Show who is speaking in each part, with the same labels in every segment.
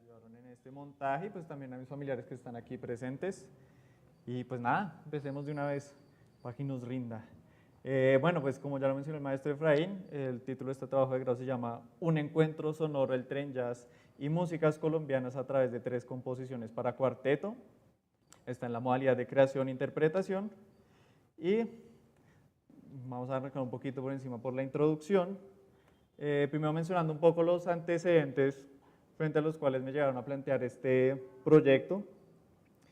Speaker 1: ayudaron en este montaje y pues también a mis familiares que están aquí presentes. Y pues nada, empecemos de una vez para que nos rinda. Bueno, pues como ya lo mencionó el maestro Efraín, el título de este trabajo de grado se llama Un encuentro sonoro, el tren jazz y músicas colombianas a través de 3 composiciones para cuarteto. Está en la modalidad de creación e interpretación. Y vamos a arrancar un poquito por encima por la introducción. Primero mencionando un poco los antecedentes frente a los cuales me llegaron a plantear este proyecto.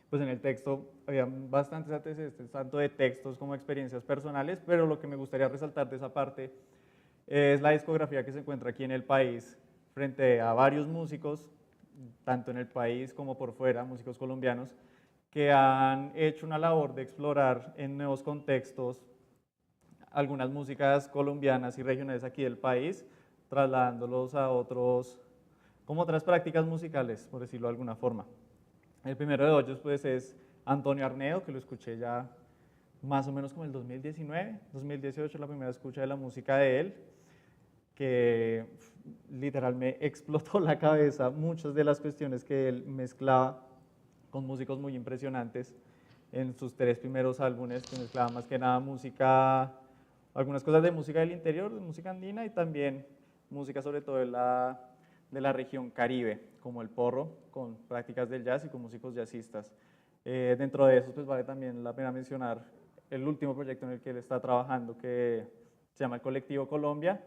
Speaker 1: Pues en el texto había bastantes antecedentes, tanto de textos como experiencias personales, pero lo que me gustaría resaltar de esa parte es la discografía que se encuentra aquí en el país frente a varios músicos, tanto en el país como por fuera, músicos colombianos, que han hecho una labor de explorar en nuevos contextos algunas músicas colombianas y regionales aquí del país, trasladándolos a otros, como otras prácticas musicales, por decirlo de alguna forma. El primero de ellos pues es Antonio Arnedo, que lo escuché ya más o menos como el 2019, 2018, la primera escucha de la música de él, que literal me explotó la cabeza muchas de las cuestiones que él mezclaba con músicos muy impresionantes en sus 3 primeros álbumes, que mezclaba más que nada música, algunas cosas de música del interior, de música andina y también música sobre todo de la región Caribe, como el porro, con prácticas del jazz y con músicos jazzistas. Dentro de eso, pues vale también la pena mencionar el último proyecto en el que él está trabajando, que se llama el Colectivo Colombia,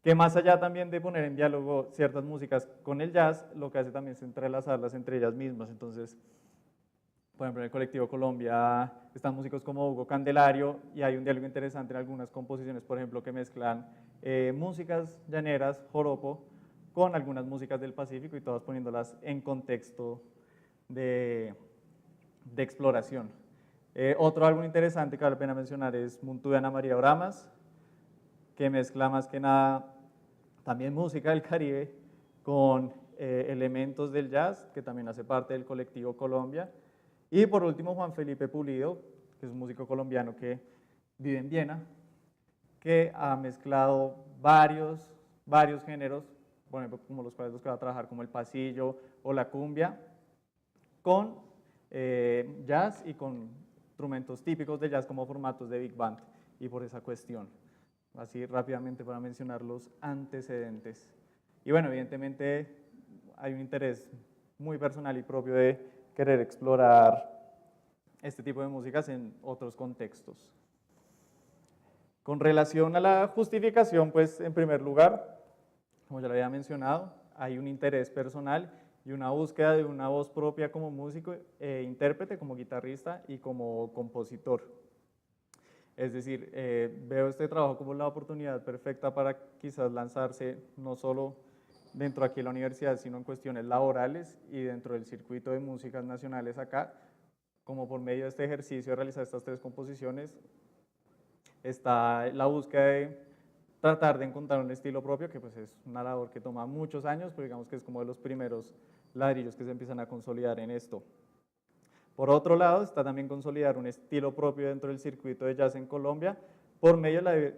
Speaker 1: que más allá también de poner en diálogo ciertas músicas con el jazz, lo que hace también es entrelazarlas entre ellas mismas. Entonces, por ejemplo, en el Colectivo Colombia están músicos como Hugo Candelario y hay un diálogo interesante en algunas composiciones, por ejemplo, que mezclan músicas llaneras, joropo, con algunas músicas del Pacífico y todas poniéndolas en contexto de exploración. Otro álbum interesante que vale la pena mencionar es Muntu de Ana María Oramas, que mezcla más que nada también música del Caribe con elementos del jazz, que también hace parte del Colectivo Colombia. Y por último, Juan Felipe Pulido, que es un músico colombiano que vive en Viena, que ha mezclado varios géneros, por ejemplo, como los cuales los que va a trabajar, como el pasillo o la cumbia, con jazz y con instrumentos típicos de jazz como formatos de big band, y por esa cuestión. Así rápidamente para mencionar los antecedentes. Y bueno, evidentemente hay un interés muy personal y propio de querer explorar este tipo de músicas en otros contextos. Con relación a la justificación, pues en primer lugar, como ya lo había mencionado, hay un interés personal y una búsqueda de una voz propia como músico, intérprete, como guitarrista y como compositor. Es decir, veo este trabajo como la oportunidad perfecta para quizás lanzarse no solo dentro aquí de la universidad, sino en cuestiones laborales y dentro del circuito de músicas nacionales acá, como por medio de este ejercicio de realizar estas 3 composiciones, está la búsqueda de tratar de encontrar un estilo propio, que pues es una labor que toma muchos años, pero digamos que es como de los primeros ladrillos que se empiezan a consolidar en esto. Por otro lado, está también consolidar un estilo propio dentro del circuito de jazz en Colombia por medio de la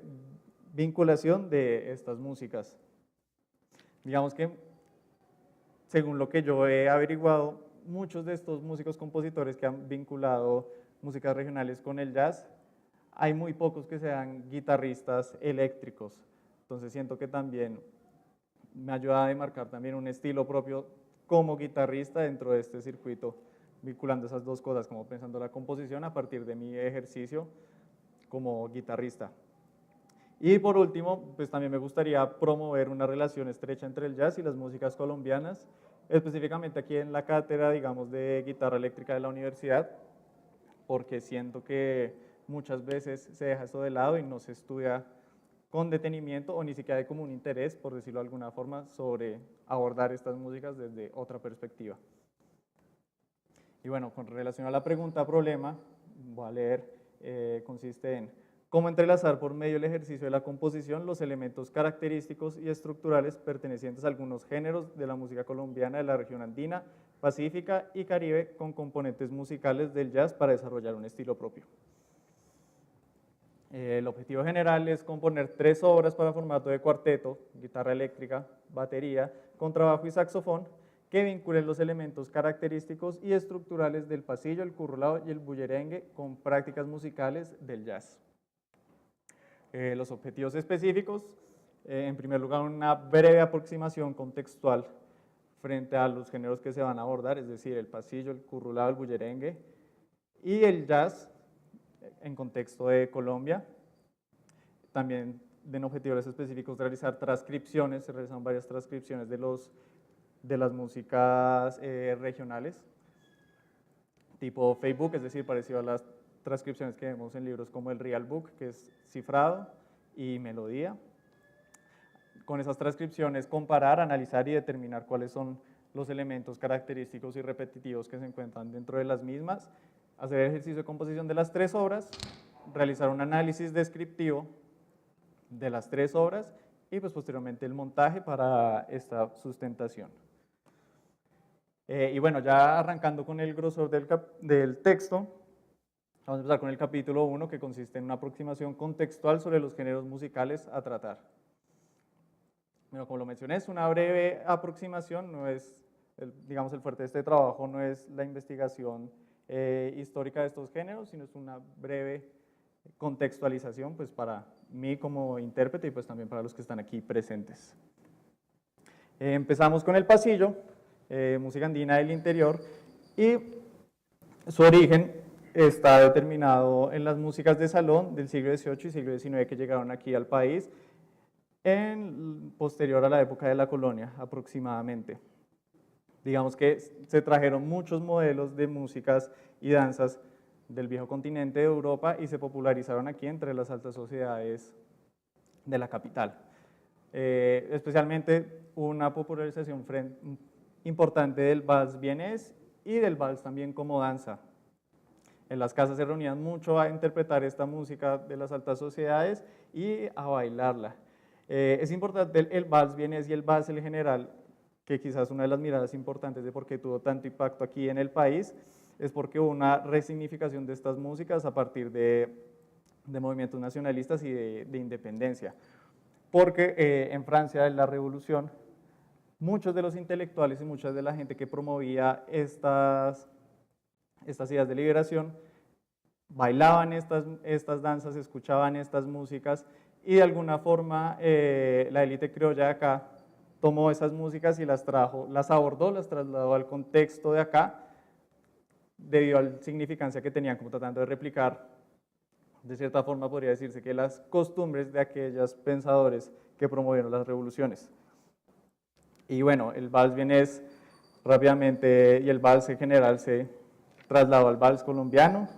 Speaker 1: vinculación de estas músicas. Digamos que, según lo que yo he averiguado, muchos de estos músicos compositores que han vinculado músicas regionales con el jazz, hay muy pocos que sean guitarristas eléctricos. Entonces siento que también me ayuda a demarcar también un estilo propio como guitarrista dentro de este circuito, vinculando esas 2 cosas, como pensando la composición a partir de mi ejercicio como guitarrista. Y por último, pues también me gustaría promover una relación estrecha entre el jazz y las músicas colombianas, específicamente aquí en la cátedra, digamos, de guitarra eléctrica de la universidad, porque siento que muchas veces se deja eso de lado y no se estudia con detenimiento o ni siquiera hay como un interés, por decirlo de alguna forma, sobre abordar estas músicas desde otra perspectiva. Y bueno, con relación a la pregunta problema, voy a leer, consiste en cómo entrelazar por medio del ejercicio de la composición los elementos característicos y estructurales pertenecientes a algunos géneros de la música colombiana de la región andina, pacífica y Caribe con componentes musicales del jazz para desarrollar un estilo propio. El objetivo general es componer 3 obras para formato de cuarteto, guitarra eléctrica, batería, contrabajo y saxofón, que vinculen los elementos característicos y estructurales del pasillo, el currulao y el bullerengue con prácticas musicales del jazz. Los objetivos específicos, en primer lugar, una breve aproximación contextual frente a los géneros que se van a abordar, es decir, el pasillo, el currulao, el bullerengue y el jazz en contexto de Colombia. También den objetivos específicos realizar transcripciones, se realizan varias transcripciones de las músicas regionales, tipo Facebook, es decir, parecido a las transcripciones que vemos en libros como el Real Book, que es cifrado y melodía. Con esas transcripciones comparar, analizar y determinar cuáles son los elementos característicos y repetitivos que se encuentran dentro de las mismas, hacer el ejercicio de composición de las 3 obras, realizar un análisis descriptivo de las 3 obras y pues posteriormente el montaje para esta sustentación. Y bueno, ya arrancando con el grosor del texto, vamos a empezar con el capítulo 1, que consiste en una aproximación contextual sobre los géneros musicales a tratar. Bueno, como lo mencioné, es una breve aproximación, no es, digamos, el fuerte de este trabajo no es la investigación histórica de estos géneros, sino es una breve contextualización pues, para mí como intérprete y pues también para los que están aquí presentes. Empezamos con el pasillo, música andina del interior, y su origen está determinado en las músicas de salón del siglo XVIII y siglo XIX que llegaron aquí al país posterior a la época de la colonia aproximadamente. Digamos que se trajeron muchos modelos de músicas y danzas del viejo continente de Europa y se popularizaron aquí entre las altas sociedades de la capital. Especialmente una popularización importante del vals vienés y del vals también como danza. En las casas se reunían mucho a interpretar esta música de las altas sociedades y a bailarla. Es importante el vals vienés y el vals en general, que quizás una de las miradas importantes de por qué tuvo tanto impacto aquí en el país, es porque hubo una resignificación de estas músicas a partir de movimientos nacionalistas y de independencia. Porque en Francia, en la Revolución, muchos de los intelectuales y mucha de la gente que promovía estas ideas de liberación bailaban estas danzas, escuchaban estas músicas y de alguna forma la élite criolla de acá tomó esas músicas y las trajo, las abordó, las trasladó al contexto de acá debido a la significancia que tenían, como tratando de replicar, de cierta forma podría decirse que las costumbres de aquellos pensadores que promovieron las revoluciones. Y bueno, el vals vienés rápidamente y el vals en general se trasladó al vals colombiano,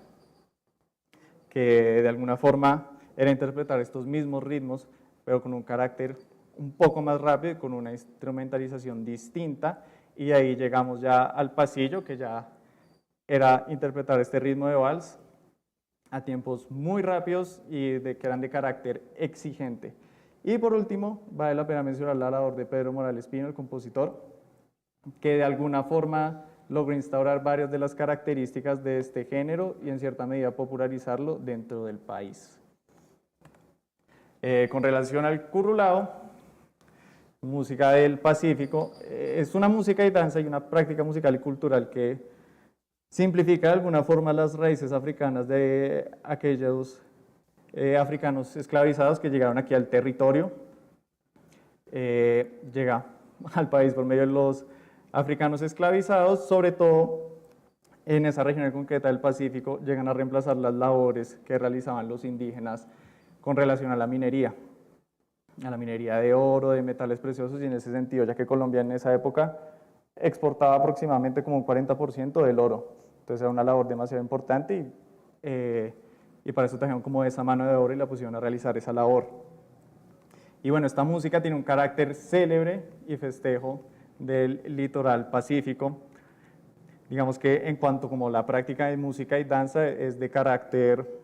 Speaker 1: que de alguna forma era interpretar estos mismos ritmos, pero con un carácter un poco más rápido y con una instrumentalización distinta, y ahí llegamos ya al pasillo, que ya era interpretar este ritmo de vals a tiempos muy rápidos y que eran de carácter exigente. Y por último, vale la pena mencionar la labor de Pedro Morales Pino, el compositor, que de alguna forma logró instaurar varias de las características de este género y en cierta medida popularizarlo dentro del país. Con relación al currulao, música del Pacífico, es una música y danza y una práctica musical y cultural que simplifica de alguna forma las raíces africanas de aquellos africanos esclavizados que llegaron aquí al territorio. Llega al país por medio de los africanos esclavizados, sobre todo en esa región concreta del Pacífico, llegan a reemplazar las labores que realizaban los indígenas con relación a la minería de oro, de metales preciosos, y en ese sentido, ya que Colombia en esa época exportaba aproximadamente como un 40% del oro, entonces era una labor demasiado importante y para eso trajeron como esa mano de obra y la pusieron a realizar esa labor. Y bueno, esta música tiene un carácter célebre y festejo del litoral pacífico. Digamos que en cuanto como la práctica de música y danza es de carácter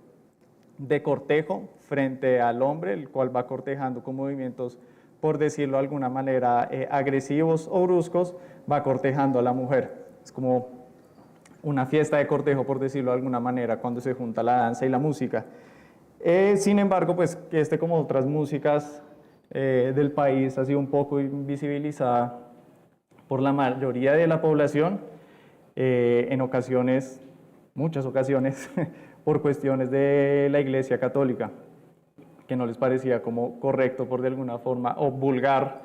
Speaker 1: de cortejo frente al hombre, el cual va cortejando con movimientos, por decirlo de alguna manera, agresivos o bruscos, va cortejando a la mujer. Es como una fiesta de cortejo, por decirlo de alguna manera, cuando se junta la danza y la música. Sin embargo, pues que como otras músicas del país ha sido un poco invisibilizada por la mayoría de la población, en ocasiones, muchas ocasiones, por cuestiones de la Iglesia Católica, que no les parecía como correcto por de alguna forma, o vulgar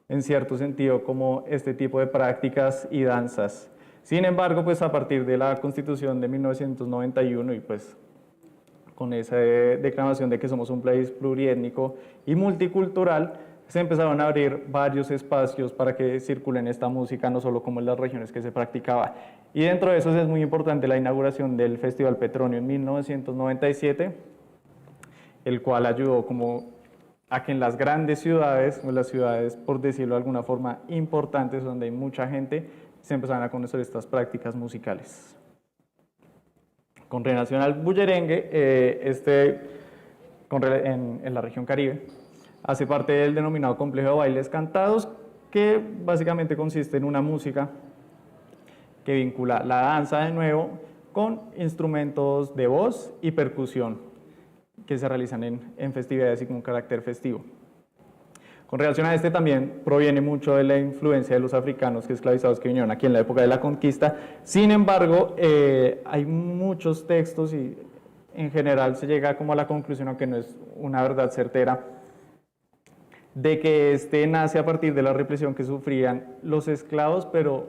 Speaker 1: en cierto sentido, como este tipo de prácticas y danzas. Sin embargo, pues a partir de la Constitución de 1991 y pues con esa declaración de que somos un país pluriétnico y multicultural, se empezaron a abrir varios espacios para que circulen esta música, no solo como en las regiones que se practicaba. Y dentro de eso es muy importante la inauguración del Festival Petronio en 1997, el cual ayudó como a que en las grandes ciudades, o las ciudades, por decirlo de alguna forma, importantes, donde hay mucha gente, se empezaron a conocer estas prácticas musicales. Con relación al bullerengue, en la región Caribe, hace parte del denominado complejo de bailes cantados, que básicamente consiste en una música que vincula la danza de nuevo con instrumentos de voz y percusión que se realizan en festividades y con un carácter festivo. Con relación a este también proviene mucho de la influencia de los africanos esclavizados que vinieron aquí en la época de la conquista. Sin embargo, hay muchos textos y en general se llega como a la conclusión, aunque no es una verdad certera, de que este nace a partir de la represión que sufrían los esclavos, pero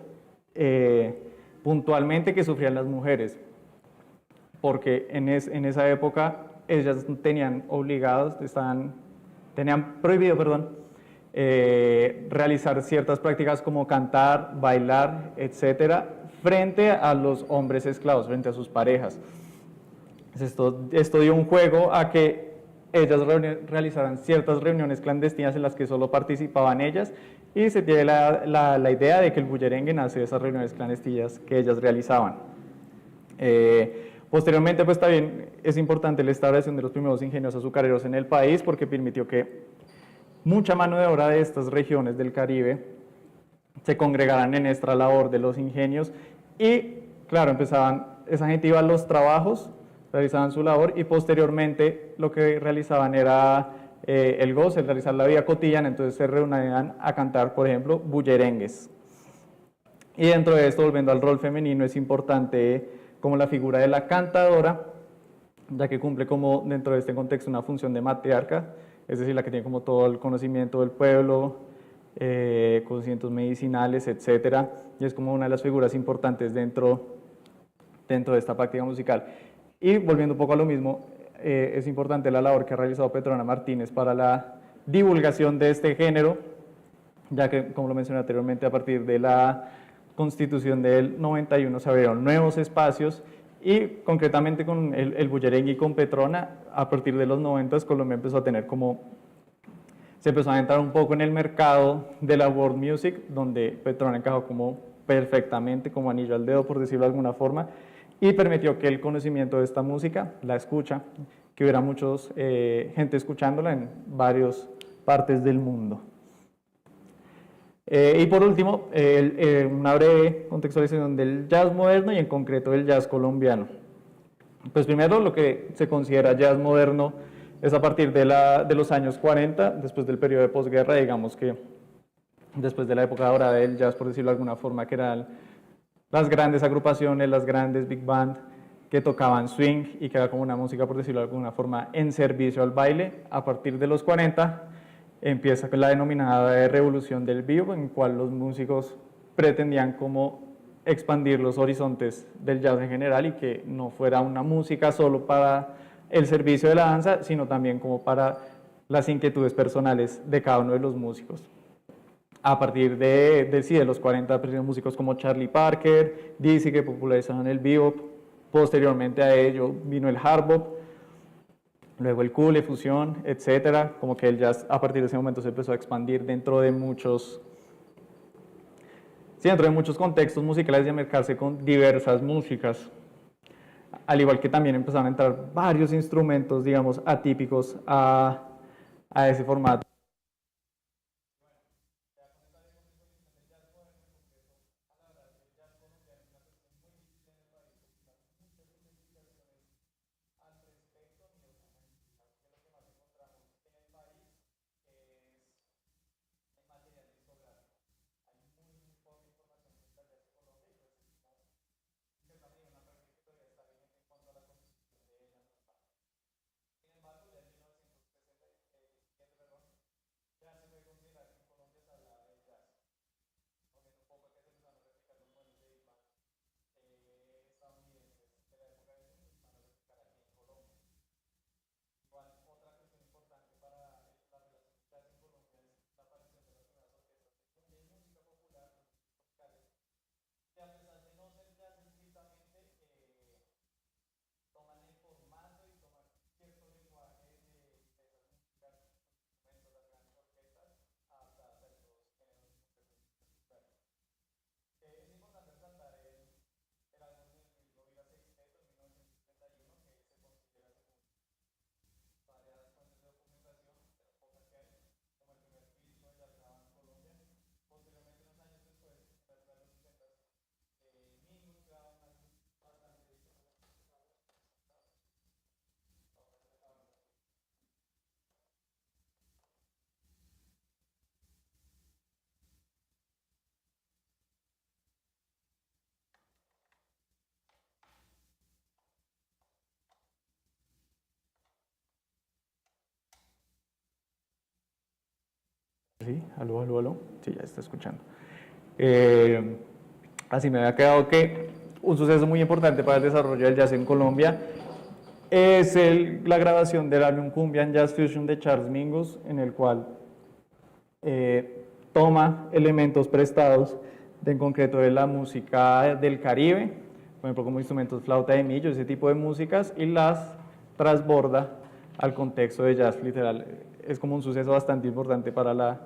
Speaker 1: puntualmente que sufrían las mujeres, porque en esa época ellas tenían prohibido, realizar ciertas prácticas como cantar, bailar, etcétera, frente a los hombres esclavos, frente a sus parejas. Esto dio un juego a que ellas realizaran ciertas reuniones clandestinas en las que solo participaban ellas, y se tiene la idea de que el bullerengue nace de esas reuniones clandestinas que ellas realizaban. Posteriormente, pues también es importante la establección de los primeros ingenios azucareros en el país, porque permitió que mucha mano de obra de estas regiones del Caribe se congregaran en esta labor de los ingenios y, claro, esa gente iba a los trabajos, realizaban su labor y posteriormente lo que realizaban era el goce, el realizar la vida cotidiana, entonces se reunían a cantar, por ejemplo, bullerengues. Y dentro de esto, volviendo al rol femenino, es importante como la figura de la cantadora, ya que cumple como dentro de este contexto una función de matriarca, es decir, la que tiene como todo el conocimiento del pueblo, conocimientos medicinales, etcétera, y es como una de las figuras importantes dentro de esta práctica musical. Y volviendo un poco a lo mismo, es importante la labor que ha realizado Petrona Martínez para la divulgación de este género, ya que, como lo mencioné anteriormente, a partir de la Constitución del 91 se abrieron nuevos espacios y concretamente con el bullerengue y con Petrona, a partir de los 90 Colombia empezó a tener se empezó a entrar un poco en el mercado de la world music, donde Petrona encajó como perfectamente, como anillo al dedo, por decirlo de alguna forma, y permitió que el conocimiento de esta música, la escucha, que hubiera gente escuchándola en varias partes del mundo. Y por último, una breve contextualización del jazz moderno y en concreto del jazz colombiano. Pues primero, lo que se considera jazz moderno es a partir de los años 40, después del periodo de posguerra, digamos que después de la época dorada del jazz, por decirlo de alguna forma, que eran las grandes agrupaciones, las grandes big band que tocaban swing y que era como una música, por decirlo de alguna forma, en servicio al baile. A partir de los 40 empieza la denominada revolución del vivo, en cual los músicos pretendían como expandir los horizontes del jazz en general y que no fuera una música solo para el servicio de la danza, sino también como para las inquietudes personales de cada uno de los músicos. A partir de los 40 aparecieron músicos como Charlie Parker, Dizzy, que popularizaron el bebop. Posteriormente a ello vino el hard bop, luego el cool, fusión, etcétera. Como que el jazz a partir de ese momento se empezó a expandir dentro de muchos contextos musicales y a mezclarse con diversas músicas. Al igual que también empezaron a entrar varios instrumentos, digamos, atípicos a ese formato. Sí, aló, aló, aló. Sí, ya está escuchando. Así me había quedado que un suceso muy importante para el desarrollo del jazz en Colombia es la grabación del álbum Cumbian Jazz Fusion de Charles Mingus, en el cual toma elementos prestados en concreto de la música del Caribe, por ejemplo como instrumentos flauta de millo, ese tipo de músicas, y las transborda al contexto de jazz literal. Es como un suceso bastante importante para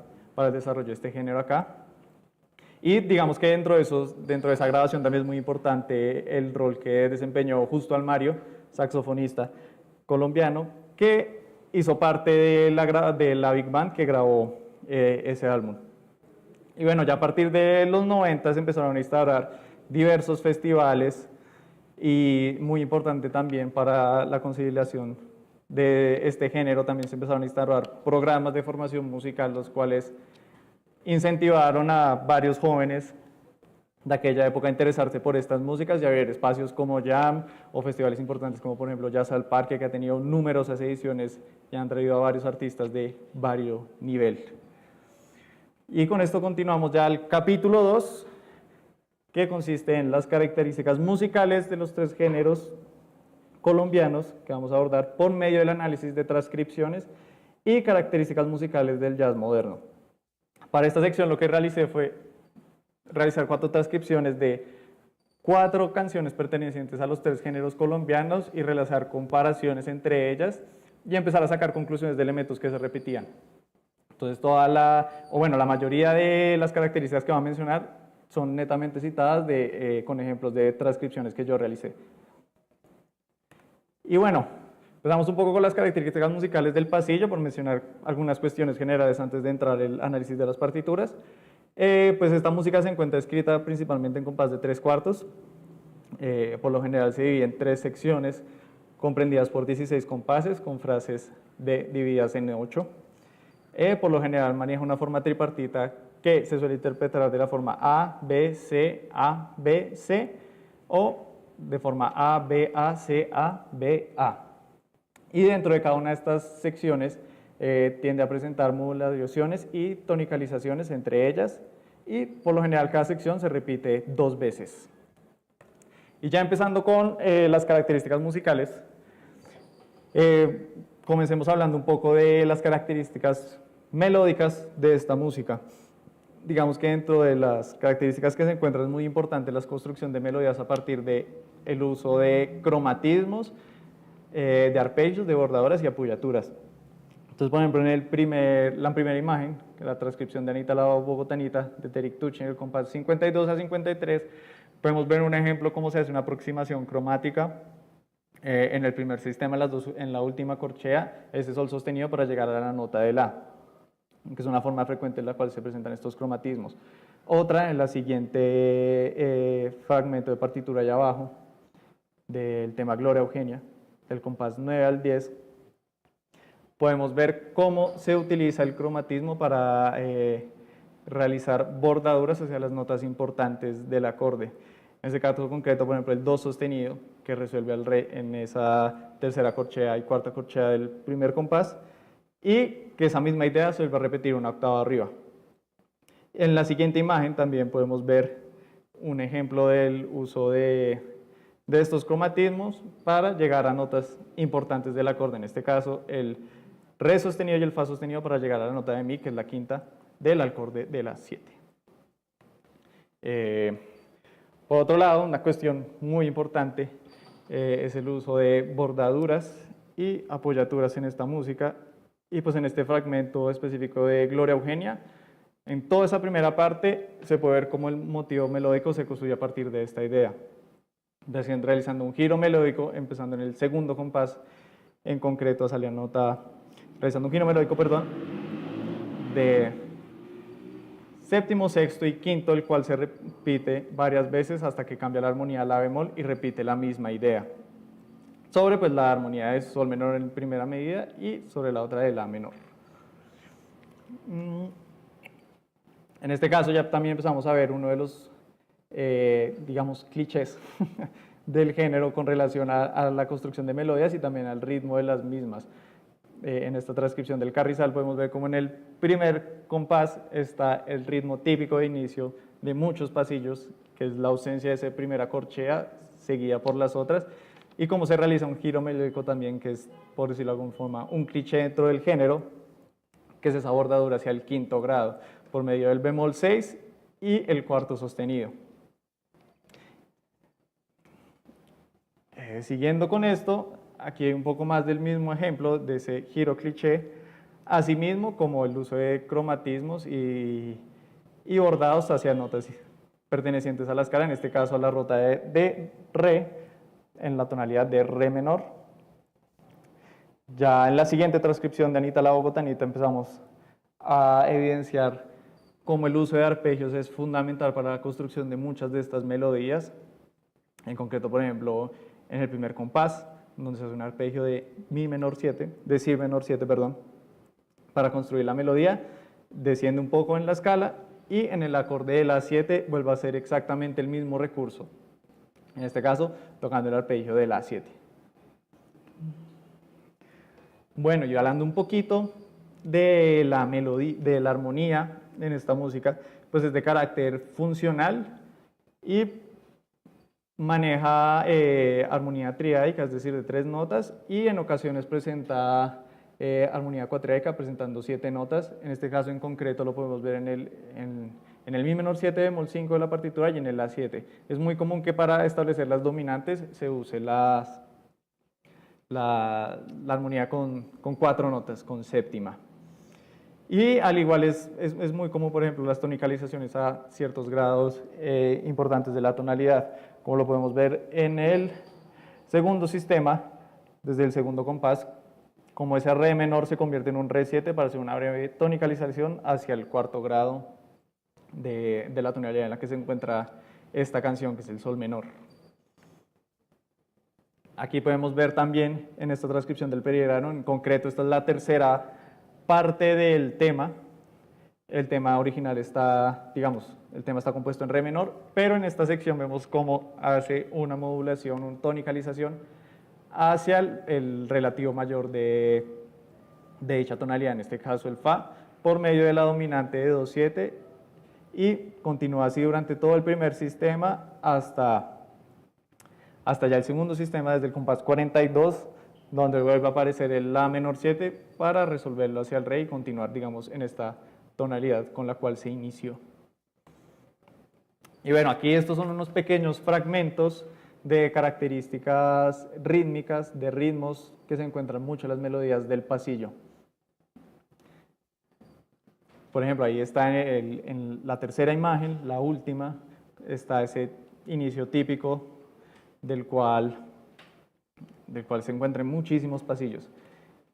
Speaker 1: el desarrollo de este género acá. Y digamos que dentro de esa grabación también es muy importante el rol que desempeñó Justo Almario, saxofonista colombiano, que hizo parte de la Big Band que grabó ese álbum. Y bueno, ya a partir de los 90 se empezaron a instaurar diversos festivales y muy importante también para la conciliación de este género, también se empezaron a instaurar programas de formación musical, los cuales incentivaron a varios jóvenes de aquella época a interesarse por estas músicas y a ver espacios como Jam o festivales importantes como por ejemplo Jazz al Parque, que ha tenido numerosas ediciones y han traído a varios artistas de varios nivel. Y con esto continuamos ya al capítulo 2, que consiste en las características musicales de los tres géneros colombianos que vamos a abordar por medio del análisis de transcripciones y características musicales del jazz moderno. Para esta sección lo que realicé fue realizar 4 transcripciones de 4 canciones pertenecientes a los tres géneros colombianos y realizar comparaciones entre ellas y empezar a sacar conclusiones de elementos que se repetían. Entonces la mayoría de las características que voy a mencionar son netamente citadas con ejemplos de transcripciones que yo realicé. Y bueno, empezamos un poco con las características musicales del pasillo, por mencionar algunas cuestiones generales antes de entrar al análisis de las partituras. Pues esta música se encuentra escrita principalmente en compás de 3/4. Por lo general se divide en 3 secciones comprendidas por 16 compases con frases divididas en 8. Por lo general maneja una forma tripartita que se suele interpretar de la forma A, B, C, A, B, C o de forma A, B, A, C, A, B, A. Y dentro de cada una de estas secciones tiende a presentar modulaciones y tonicalizaciones entre ellas y por lo general cada sección se repite 2 veces. Y ya empezando con las características musicales, comencemos hablando un poco de las características melódicas de esta música. Digamos que dentro de las características que se encuentran es muy importante la construcción de melodías a partir del uso de cromatismos, de arpegios, de bordadoras y apoyaturas. Entonces, por ejemplo, en la primera imagen, la transcripción de Anita la Bogotanita, de Terik Tucci, en el compás 52 a 53, podemos ver un ejemplo cómo se hace una aproximación cromática en el primer sistema, en la última corchea, ese sol sostenido para llegar a la nota de La, que es una forma frecuente en la cual se presentan estos cromatismos. Otra, en la siguiente fragmento de partitura allá abajo, del tema Gloria Eugenia, del compás 9 al 10, podemos ver cómo se utiliza el cromatismo para realizar bordaduras hacia las notas importantes del acorde. En este caso concreto, por ejemplo, el Do sostenido, que resuelve al Re en esa tercera corchea y cuarta corchea del primer compás, y que esa misma idea se va a repetir una octava arriba. En la siguiente imagen también podemos ver un ejemplo del uso de estos cromatismos para llegar a notas importantes del acorde, en este caso el Re sostenido y el Fa sostenido para llegar a la nota de Mi, que es la quinta del acorde de la 7. Por otro lado, una cuestión muy importante es el uso de bordaduras y apoyaturas en esta música. Y pues en este fragmento específico de Gloria Eugenia, en toda esa primera parte se puede ver cómo el motivo melódico se construye a partir de esta idea. Recién realizando un giro melódico, empezando en el segundo compás, en concreto sale la nota, realizando un giro melódico, perdón, de séptimo, sexto y quinto, el cual se repite varias veces hasta que cambia la armonía a La bemol y repite la misma idea. Sobre pues, la armonía de Sol menor en primera medida y sobre la otra de La menor. En este caso ya también empezamos a ver uno de los, digamos, clichés del género con relación a la construcción de melodías y también al ritmo de las mismas. en esta transcripción del carrizal podemos ver como en el primer compás está el ritmo típico de inicio de muchos pasillos, que es la ausencia de esa primera corchea seguida por las otras, y cómo se realiza un giro melódico también, que es, por decirlo de alguna forma, un cliché dentro del género, que es esa bordadura hacia el quinto grado, por medio del bemol 6 y el cuarto sostenido. Siguiendo con esto, aquí hay un poco más del mismo ejemplo de ese giro cliché, asimismo como el uso de cromatismos y bordados hacia notas pertenecientes a la escala, en este caso a la rota de re, en la tonalidad de re menor. Ya en la siguiente transcripción de Anita la Bogotanita empezamos a evidenciar cómo el uso de arpegios es fundamental para la construcción de muchas de estas melodías. En concreto, por ejemplo, en el primer compás, donde se hace un arpegio de mi menor 7, de si menor 7, perdón, para construir la melodía, desciende un poco en la escala y en el acorde de la 7 vuelve a ser exactamente el mismo recurso. En este caso, tocando el arpegio de la 7. Bueno, y hablando un poquito de la melodía, de la armonía en esta música, pues es de carácter funcional y maneja armonía triádica, es decir, de 3 notas, y en ocasiones presenta armonía cuatriádica presentando 7 notas. En este caso en concreto lo podemos ver en el mi menor 7 bemol 5 de la partitura y en el la 7. Es muy común que para establecer las dominantes se use la armonía con 4 notas, con séptima. Y al igual es muy común, por ejemplo, las tonicalizaciones a ciertos grados importantes de la tonalidad, como lo podemos ver en el segundo sistema, desde el segundo compás, como ese re menor se convierte en un re 7 para hacer una breve tonicalización hacia el cuarto grado de la tonalidad en la que se encuentra esta canción, que es el sol menor. Aquí podemos ver también en esta transcripción del perigrano, en concreto esta es la tercera parte del tema. El tema original está, digamos, el tema está compuesto en re menor, pero en esta sección vemos cómo hace una modulación, una tonicalización hacia el relativo mayor de dicha tonalidad, en este caso el fa, por medio de la dominante de 2/7 y continúa así durante todo el primer sistema hasta ya el segundo sistema, desde el compás 42, donde vuelve a aparecer el la menor 7 para resolverlo hacia el re y continuar, digamos, en esta tonalidad con la cual se inició. Y bueno, aquí estos son unos pequeños fragmentos de características rítmicas, de ritmos que se encuentran mucho en las melodías del pasillo. Por ejemplo, ahí está en la tercera imagen, la última, está ese inicio típico del cual se encuentran muchísimos pasillos.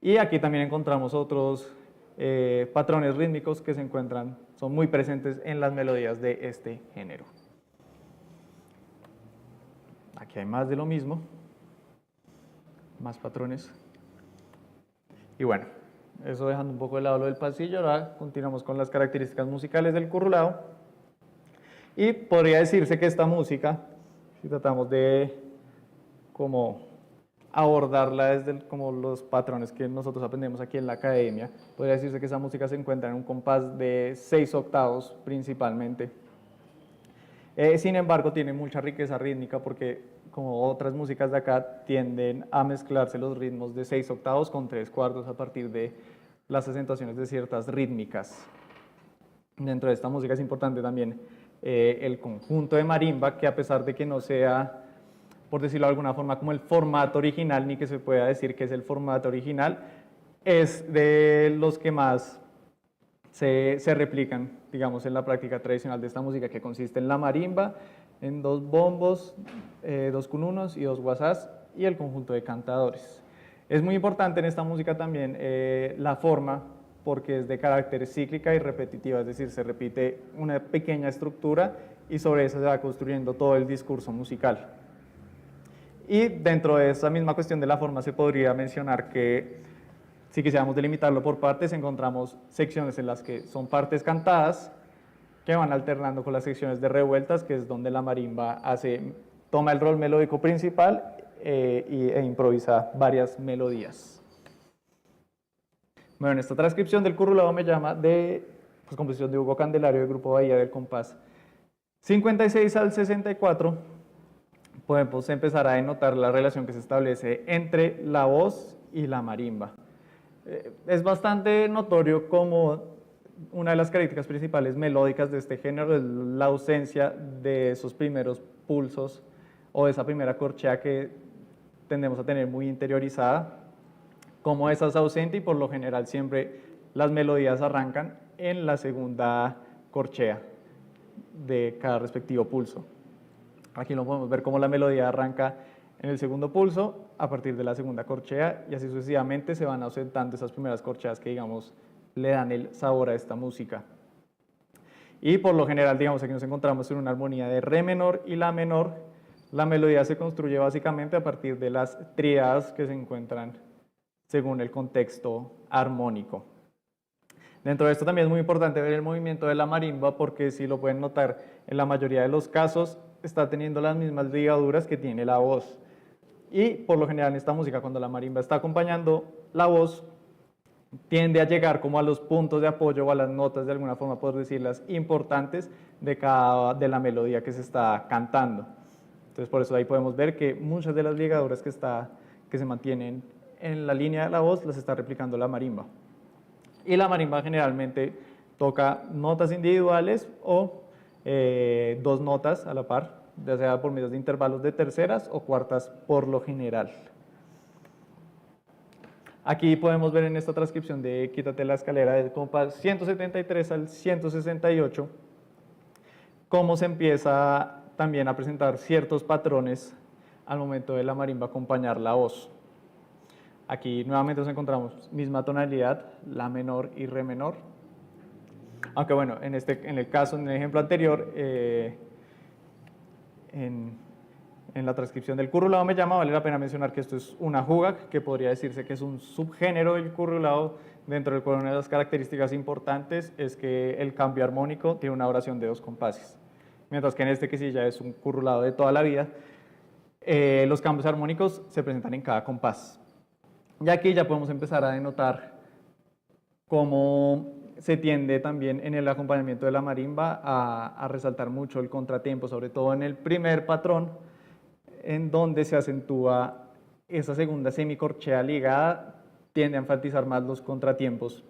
Speaker 1: Y aquí también encontramos otros patrones rítmicos que son muy presentes en las melodías de este género. Aquí hay más de lo mismo, más patrones. Y bueno, eso dejando un poco de lado lo del pasillo, ahora continuamos con las características musicales del currulao. Y podría decirse que esta música, si tratamos de como abordarla desde como los patrones que nosotros aprendemos aquí en la academia, podría decirse que esa música se encuentra en un compás de 6 octavos principalmente. Sin embargo, tiene mucha riqueza rítmica porque, como otras músicas de acá, tienden a mezclarse los ritmos de 6 octavos con 3/4 a partir de las acentuaciones de ciertas rítmicas. Dentro de esta música es importante también el conjunto de marimba, que a pesar de que no sea, por decirlo de alguna forma, como el formato original, ni que se pueda decir que es el formato original, es de los que más se replican, digamos, en la práctica tradicional de esta música, que consiste en la marimba, en 2 bombos, 2 cununos y 2 guasás, y el conjunto de cantadores. Es muy importante en esta música también la forma, porque es de carácter cíclica y repetitiva, es decir, se repite una pequeña estructura y sobre eso se va construyendo todo el discurso musical. Y dentro de esa misma cuestión de la forma se podría mencionar que, si quisiéramos delimitarlo por partes, encontramos secciones en las que son partes cantadas que van alternando con las secciones de revueltas, que es donde la marimba toma el rol melódico principal e improvisa varias melodías. Bueno, en esta transcripción del currulado me llama de pues, composición de Hugo Candelario del Grupo Bahía del compás 56 al 64, podemos empezar a denotar la relación que se establece entre la voz y la marimba. Es bastante notorio como una de las características principales melódicas de este género es la ausencia de esos primeros pulsos o de esa primera corchea que tendemos a tener muy interiorizada. Como esa es ausente y por lo general siempre las melodías arrancan en la segunda corchea de cada respectivo pulso. Aquí lo podemos ver cómo la melodía arranca en el segundo pulso a partir de la segunda corchea y así sucesivamente se van ausentando esas primeras corcheas que digamos le dan el sabor a esta música. Y por lo general digamos aquí nos encontramos en una armonía de re menor y la menor. La melodía se construye básicamente a partir de las tríadas que se encuentran según el contexto armónico. Dentro de esto también es muy importante ver el movimiento de la marimba porque si lo pueden notar en la mayoría de los casos está teniendo las mismas ligaduras que tiene la voz. Y por lo general en esta música cuando la marimba está acompañando la voz tiende a llegar como a los puntos de apoyo o a las notas de alguna forma por decirlas importantes de la melodía que se está cantando. Entonces por eso ahí podemos ver que muchas de las ligaduras que se mantienen en la línea de la voz las está replicando la marimba. Y la marimba generalmente toca notas individuales o dos notas a la par, ya sea por medio de intervalos de terceras o cuartas por lo general. Aquí podemos ver en esta transcripción de Quítate la escalera del compás 173 al 168 cómo se empieza también a presentar ciertos patrones al momento de la marimba acompañar la voz. Aquí nuevamente nos encontramos misma tonalidad, la menor y re menor. Aunque bueno, en el caso, en el ejemplo anterior, en la transcripción del currulado me llama, vale la pena mencionar que esto es una juga, que podría decirse que es un subgénero del currulado, dentro del cual una de las características importantes es que el cambio armónico tiene una duración de 2 compases. Mientras que en este que sí ya es un currulado de toda la vida, los cambios armónicos se presentan en cada compás. Y aquí ya podemos empezar a denotar cómo se tiende también en el acompañamiento de la marimba a resaltar mucho el contratiempo, sobre todo en el primer patrón, en donde se acentúa esa segunda semicorchea ligada, tiende a enfatizar más los contratiempos,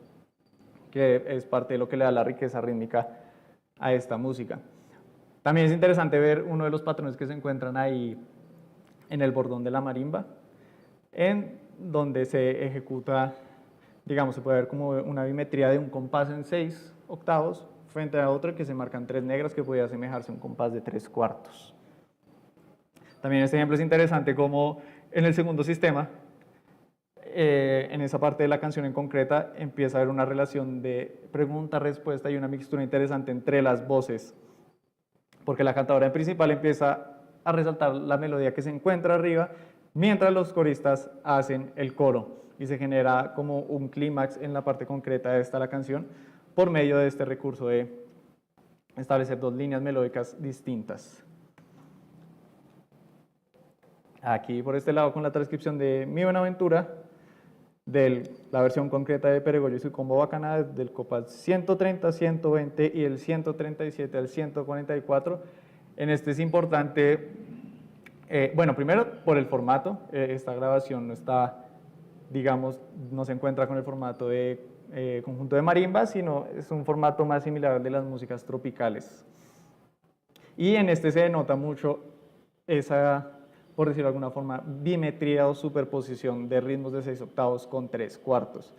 Speaker 1: que es parte de lo que le da la riqueza rítmica a esta música. También es interesante ver uno de los patrones que se encuentran ahí en el bordón de la marimba, en donde se ejecuta, digamos, se puede ver como una bimetría de un compás en 6 octavos frente a otro que se marcan 3 negras que puede asemejarse a un compás de 3 cuartos. También este ejemplo es interesante como en el segundo sistema, en esa parte de la canción en concreta, empieza a haber una relación de pregunta-respuesta y una mixtura interesante entre las voces, porque la cantadora en principal empieza a resaltar la melodía que se encuentra arriba, mientras los coristas hacen el coro y se genera como un clímax en la parte concreta de esta la canción por medio de este recurso de establecer 2 líneas melódicas distintas. Aquí por este lado con la transcripción de Mi Buenaventura, de la versión concreta de Peregoyo y su combo bacana del compás 130, 120 y el 137 al 144. En este es importante, bueno, primero por el formato, esta grabación no está, digamos, no se encuentra con el formato de conjunto de marimba, sino es un formato más similar al de las músicas tropicales. Y en este se denota mucho esa, por decirlo de alguna forma, bimetría o superposición de ritmos de 6 octavos con 3 cuartos,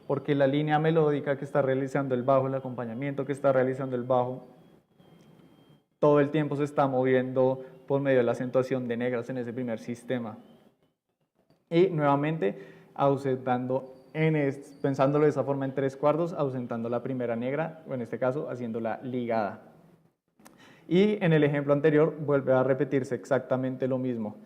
Speaker 1: porque la línea melódica que está realizando el bajo, el acompañamiento que está realizando el bajo, todo el tiempo se está moviendo por medio de la acentuación de negras en ese primer sistema. Y nuevamente, ausentando, pensándolo de esa forma en 3 cuartos, ausentando la primera negra, o en este caso, haciéndola ligada. Y en el ejemplo anterior vuelve a repetirse exactamente lo mismo.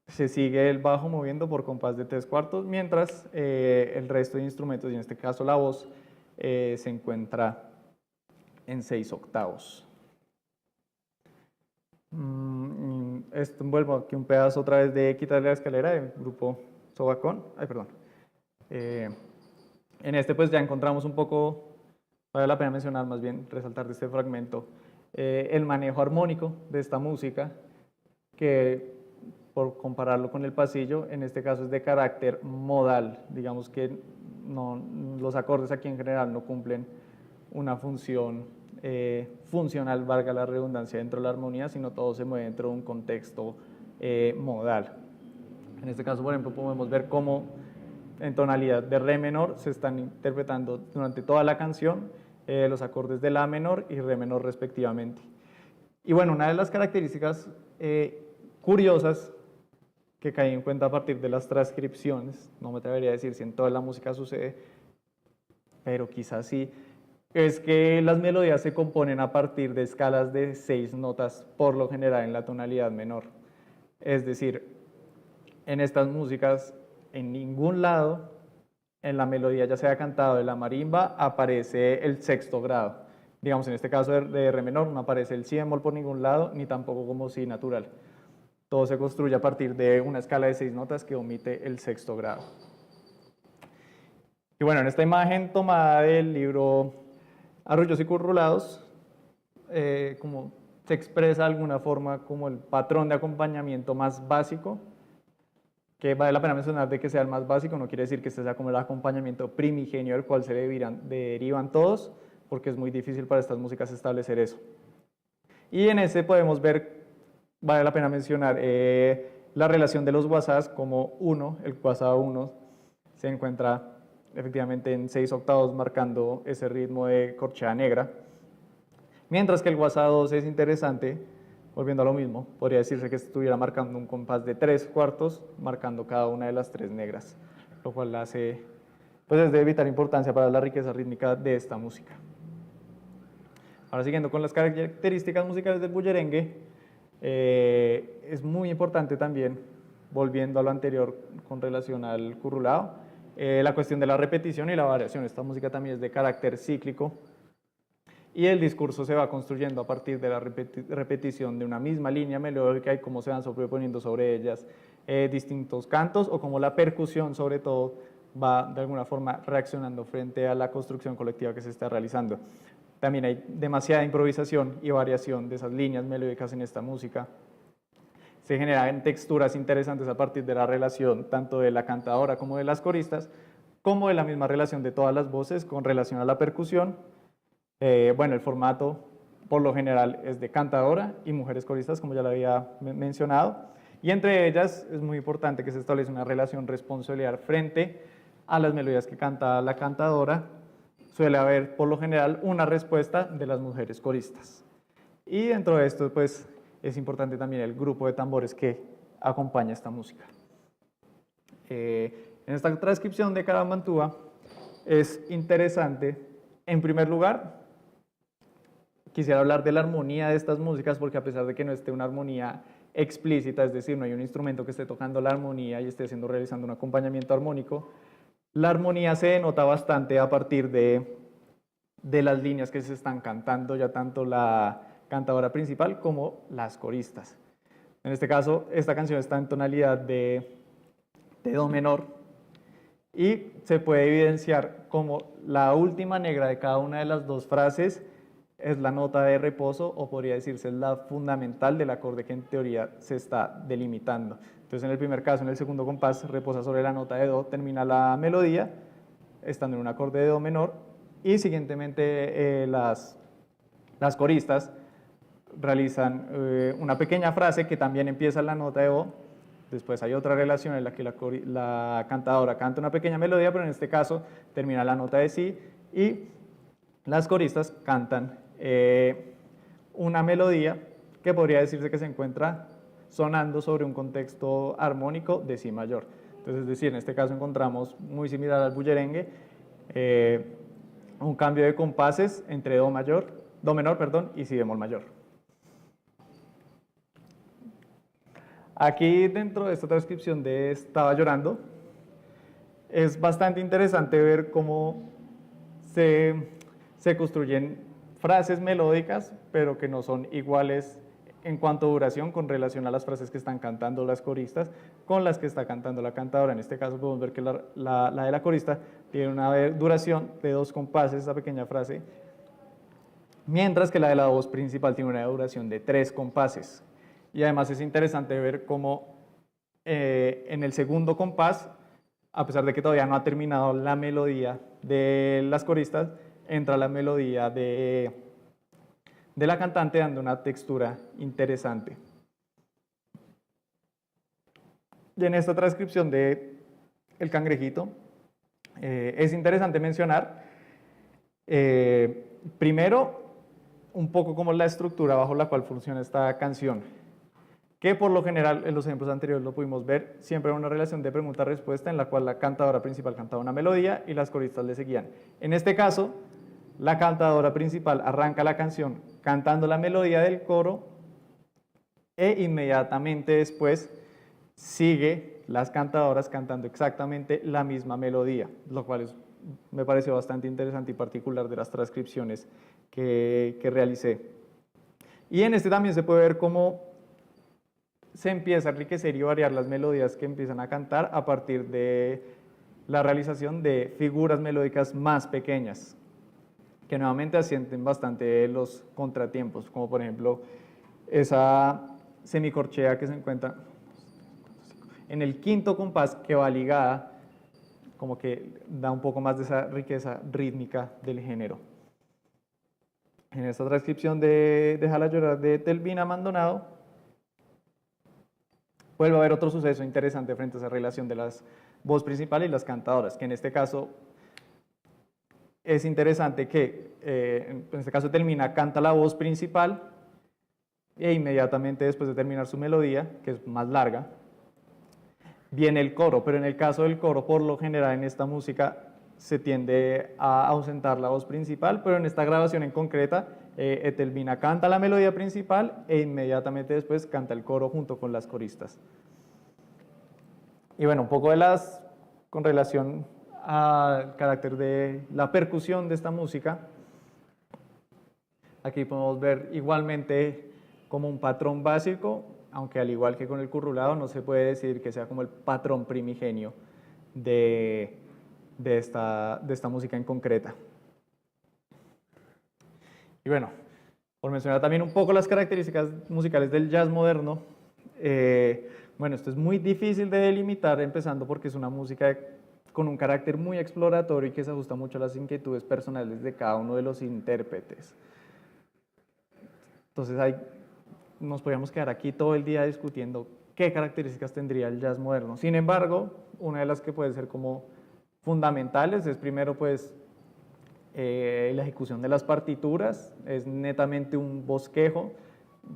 Speaker 1: Se sigue el bajo moviendo por compás de 3 cuartos, mientras el resto de instrumentos, y en este caso la voz, se encuentra en 6 octavos. Vuelvo aquí un pedazo otra vez de Quitarle la escalera del grupo Sobacón. Ay, perdón. En este pues ya encontramos un poco, vale la pena mencionar más bien, resaltar de este fragmento, el manejo armónico de esta música, que por compararlo con el pasillo, en este caso es de carácter modal, digamos que no, los acordes aquí en general no cumplen una función funcional, valga la redundancia, dentro de la armonía, sino todo se mueve dentro de un contexto modal. En este caso, por ejemplo, podemos ver cómo en tonalidad de re menor se están interpretando durante toda la canción los acordes de la menor y re menor respectivamente. Y bueno, una de las características curiosas que caí en cuenta a partir de las transcripciones, no me atrevería a decir si en toda la música sucede, pero quizás sí, es que las melodías se componen a partir de escalas de 6 notas, por lo general en la tonalidad menor. Es decir, en estas músicas, en ningún lado, en la melodía, ya sea cantado de la marimba, aparece el sexto grado. Digamos, en este caso de re menor, no aparece el si bemol por ningún lado, ni tampoco como si natural. Todo se construye a partir de una escala de 6 notas que omite el sexto grado. Y bueno, en esta imagen tomada del libro Arrullos y Currulados, como se expresa de alguna forma como el patrón de acompañamiento más básico, que vale la pena mencionar de que sea el más básico, no quiere decir que este sea como el acompañamiento primigenio del cual se derivan todos, porque es muy difícil para estas músicas establecer eso. Y en ese podemos ver, vale la pena mencionar, la relación de los guasás como 1, el guasá 1 se encuentra efectivamente en 6 octavos marcando ese ritmo de corchea negra, mientras que el guasá 2 es interesante, volviendo a lo mismo, podría decirse que estuviera marcando un compás de 3 cuartos, marcando cada una de las 3 negras, lo cual hace, pues es de vital importancia para la riqueza rítmica de esta música. Ahora siguiendo con las características musicales del bullerengue, es muy importante también, volviendo a lo anterior con relación al currulao, la cuestión de la repetición y la variación. Esta música también es de carácter cíclico y el discurso se va construyendo a partir de la repetición de una misma línea melódica y cómo se van sobreponiendo sobre ellas distintos cantos o cómo la percusión sobre todo va de alguna forma reaccionando frente a la construcción colectiva que se está realizando. También hay demasiada improvisación y variación de esas líneas melódicas en esta música. Se generan texturas interesantes a partir de la relación tanto de la cantadora como de las coristas, como de la misma relación de todas las voces con relación a la percusión. Bueno, el formato por lo general es de cantadora y mujeres coristas, como ya lo había mencionado, y entre ellas es muy importante que se establezca una relación responsabilidad frente a las melodías que canta la cantadora. Suele haber por lo general una respuesta de las mujeres coristas. Y dentro de esto pues es importante también el grupo de tambores que acompaña esta música. En esta transcripción de Caramantúa es interesante, en primer lugar, quisiera hablar de la armonía de estas músicas porque a pesar de que no esté una armonía explícita, es decir, no hay un instrumento que esté tocando la armonía y esté realizando un acompañamiento armónico, la armonía se denota bastante a partir de las líneas que se están cantando, ya tanto la cantadora principal como las coristas. En este caso, esta canción está en tonalidad de do menor y se puede evidenciar como la última negra de cada una de las dos frases es la nota de reposo o podría decirse es la fundamental del acorde que en teoría se está delimitando. Entonces en el primer caso, en el segundo compás, reposa sobre la nota de do, termina la melodía, estando en un acorde de do menor, y siguientemente las coristas realizan una pequeña frase que también empieza en la nota de do, después hay otra relación en la que la cantadora canta una pequeña melodía, pero en este caso termina la nota de si, y las coristas cantan una melodía que podría decirse que se encuentra sonando sobre un contexto armónico de si mayor. Entonces, es decir, en este caso encontramos muy similar al bullerengue, un cambio de compases entre do menor, y si bemol mayor. Aquí dentro de esta transcripción de Estaba llorando, es bastante interesante ver cómo se construyen frases melódicas, pero que no son iguales en cuanto a duración con relación a las frases que están cantando las coristas con las que está cantando la cantadora. En este caso podemos ver que la de la corista tiene una duración de 2 compases, esa pequeña frase, mientras que la de la voz principal tiene una duración de 3 compases. Y además es interesante ver cómo en el segundo compás, a pesar de que todavía no ha terminado la melodía de las coristas, entra la melodía de la cantante dando una textura interesante. Y en esta transcripción de El Cangrejito es interesante mencionar primero un poco como la estructura bajo la cual funciona esta canción, que por lo general en los ejemplos anteriores lo pudimos ver, siempre era una relación de pregunta-respuesta en la cual la cantadora principal cantaba una melodía y las coristas le seguían. En este caso, la cantadora principal arranca la canción cantando la melodía del coro e inmediatamente después sigue las cantadoras cantando exactamente la misma melodía, lo cual me pareció bastante interesante y particular de las transcripciones que realicé. Y en este también se puede ver cómo se empieza a enriquecer y variar las melodías que empiezan a cantar a partir de la realización de figuras melódicas más pequeñas, que nuevamente asienten bastante los contratiempos, como por ejemplo esa semicorchea que se encuentra en el quinto compás, que va ligada, como que da un poco más de esa riqueza rítmica del género. En esta transcripción de Déjala llorar de Telvina Maldonado, vuelve a haber otro suceso interesante frente a esa relación de las voz principal y las cantadoras, que en este caso es interesante que, en este caso Telvina canta la voz principal e inmediatamente después de terminar su melodía, que es más larga, viene el coro, pero en el caso del coro, por lo general en esta música se tiende a ausentar la voz principal, pero en esta grabación en concreta, Etelvina canta la melodía principal e inmediatamente después canta el coro junto con las coristas. Y bueno, un poco con relación al carácter de la percusión de esta música, aquí podemos ver igualmente como un patrón básico, aunque al igual que con el currulado no se puede decir que sea como el patrón primigenio de esta música en concreta. Y bueno, por mencionar también un poco las características musicales del jazz moderno, bueno, esto es muy difícil de delimitar, empezando porque es una música con un carácter muy exploratorio y que se ajusta mucho a las inquietudes personales de cada uno de los intérpretes. Entonces nos podríamos quedar aquí todo el día discutiendo qué características tendría el jazz moderno. Sin embargo, una de las que puede ser como fundamentales es primero pues la ejecución de las partituras, es netamente un bosquejo,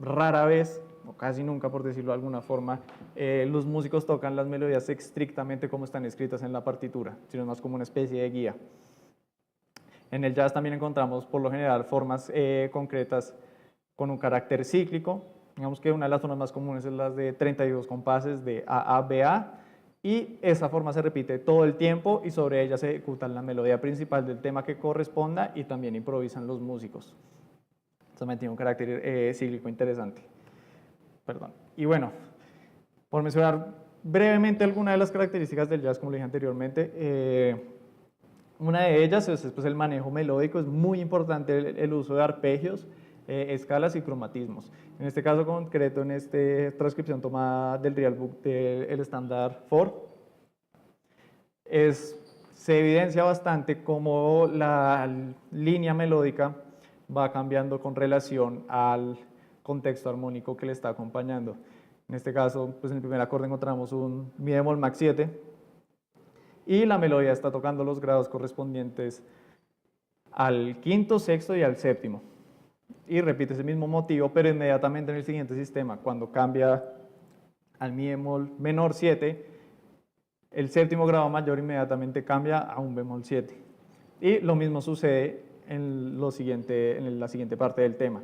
Speaker 1: rara vez, o casi nunca por decirlo de alguna forma, los músicos tocan las melodías estrictamente como están escritas en la partitura, sino más como una especie de guía. En el jazz también encontramos por lo general formas concretas con un carácter cíclico. Digamos que una de las formas más comunes es las de 32 compases de A-A-B-A, y esa forma se repite todo el tiempo y sobre ella se ejecuta la melodía principal del tema que corresponda y también improvisan los músicos. Eso también tiene un carácter cíclico interesante. Perdón. Y bueno, por mencionar brevemente algunas de las características del jazz, como le dije anteriormente, una de ellas es pues, el manejo melódico, es muy importante el uso de arpegios, escalas y cromatismos. En este caso concreto, en esta transcripción tomada del Real Book del Standard 4, se evidencia bastante cómo la línea melódica va cambiando con relación al contexto armónico que le está acompañando. En este caso, pues en el primer acorde encontramos un mi bemol max 7 y la melodía está tocando los grados correspondientes al quinto, sexto y al séptimo. Y repite ese mismo motivo, pero inmediatamente en el siguiente sistema, cuando cambia al mi bemol menor 7, el séptimo grado mayor inmediatamente cambia a un bemol 7. Y lo mismo sucede en la siguiente parte del tema.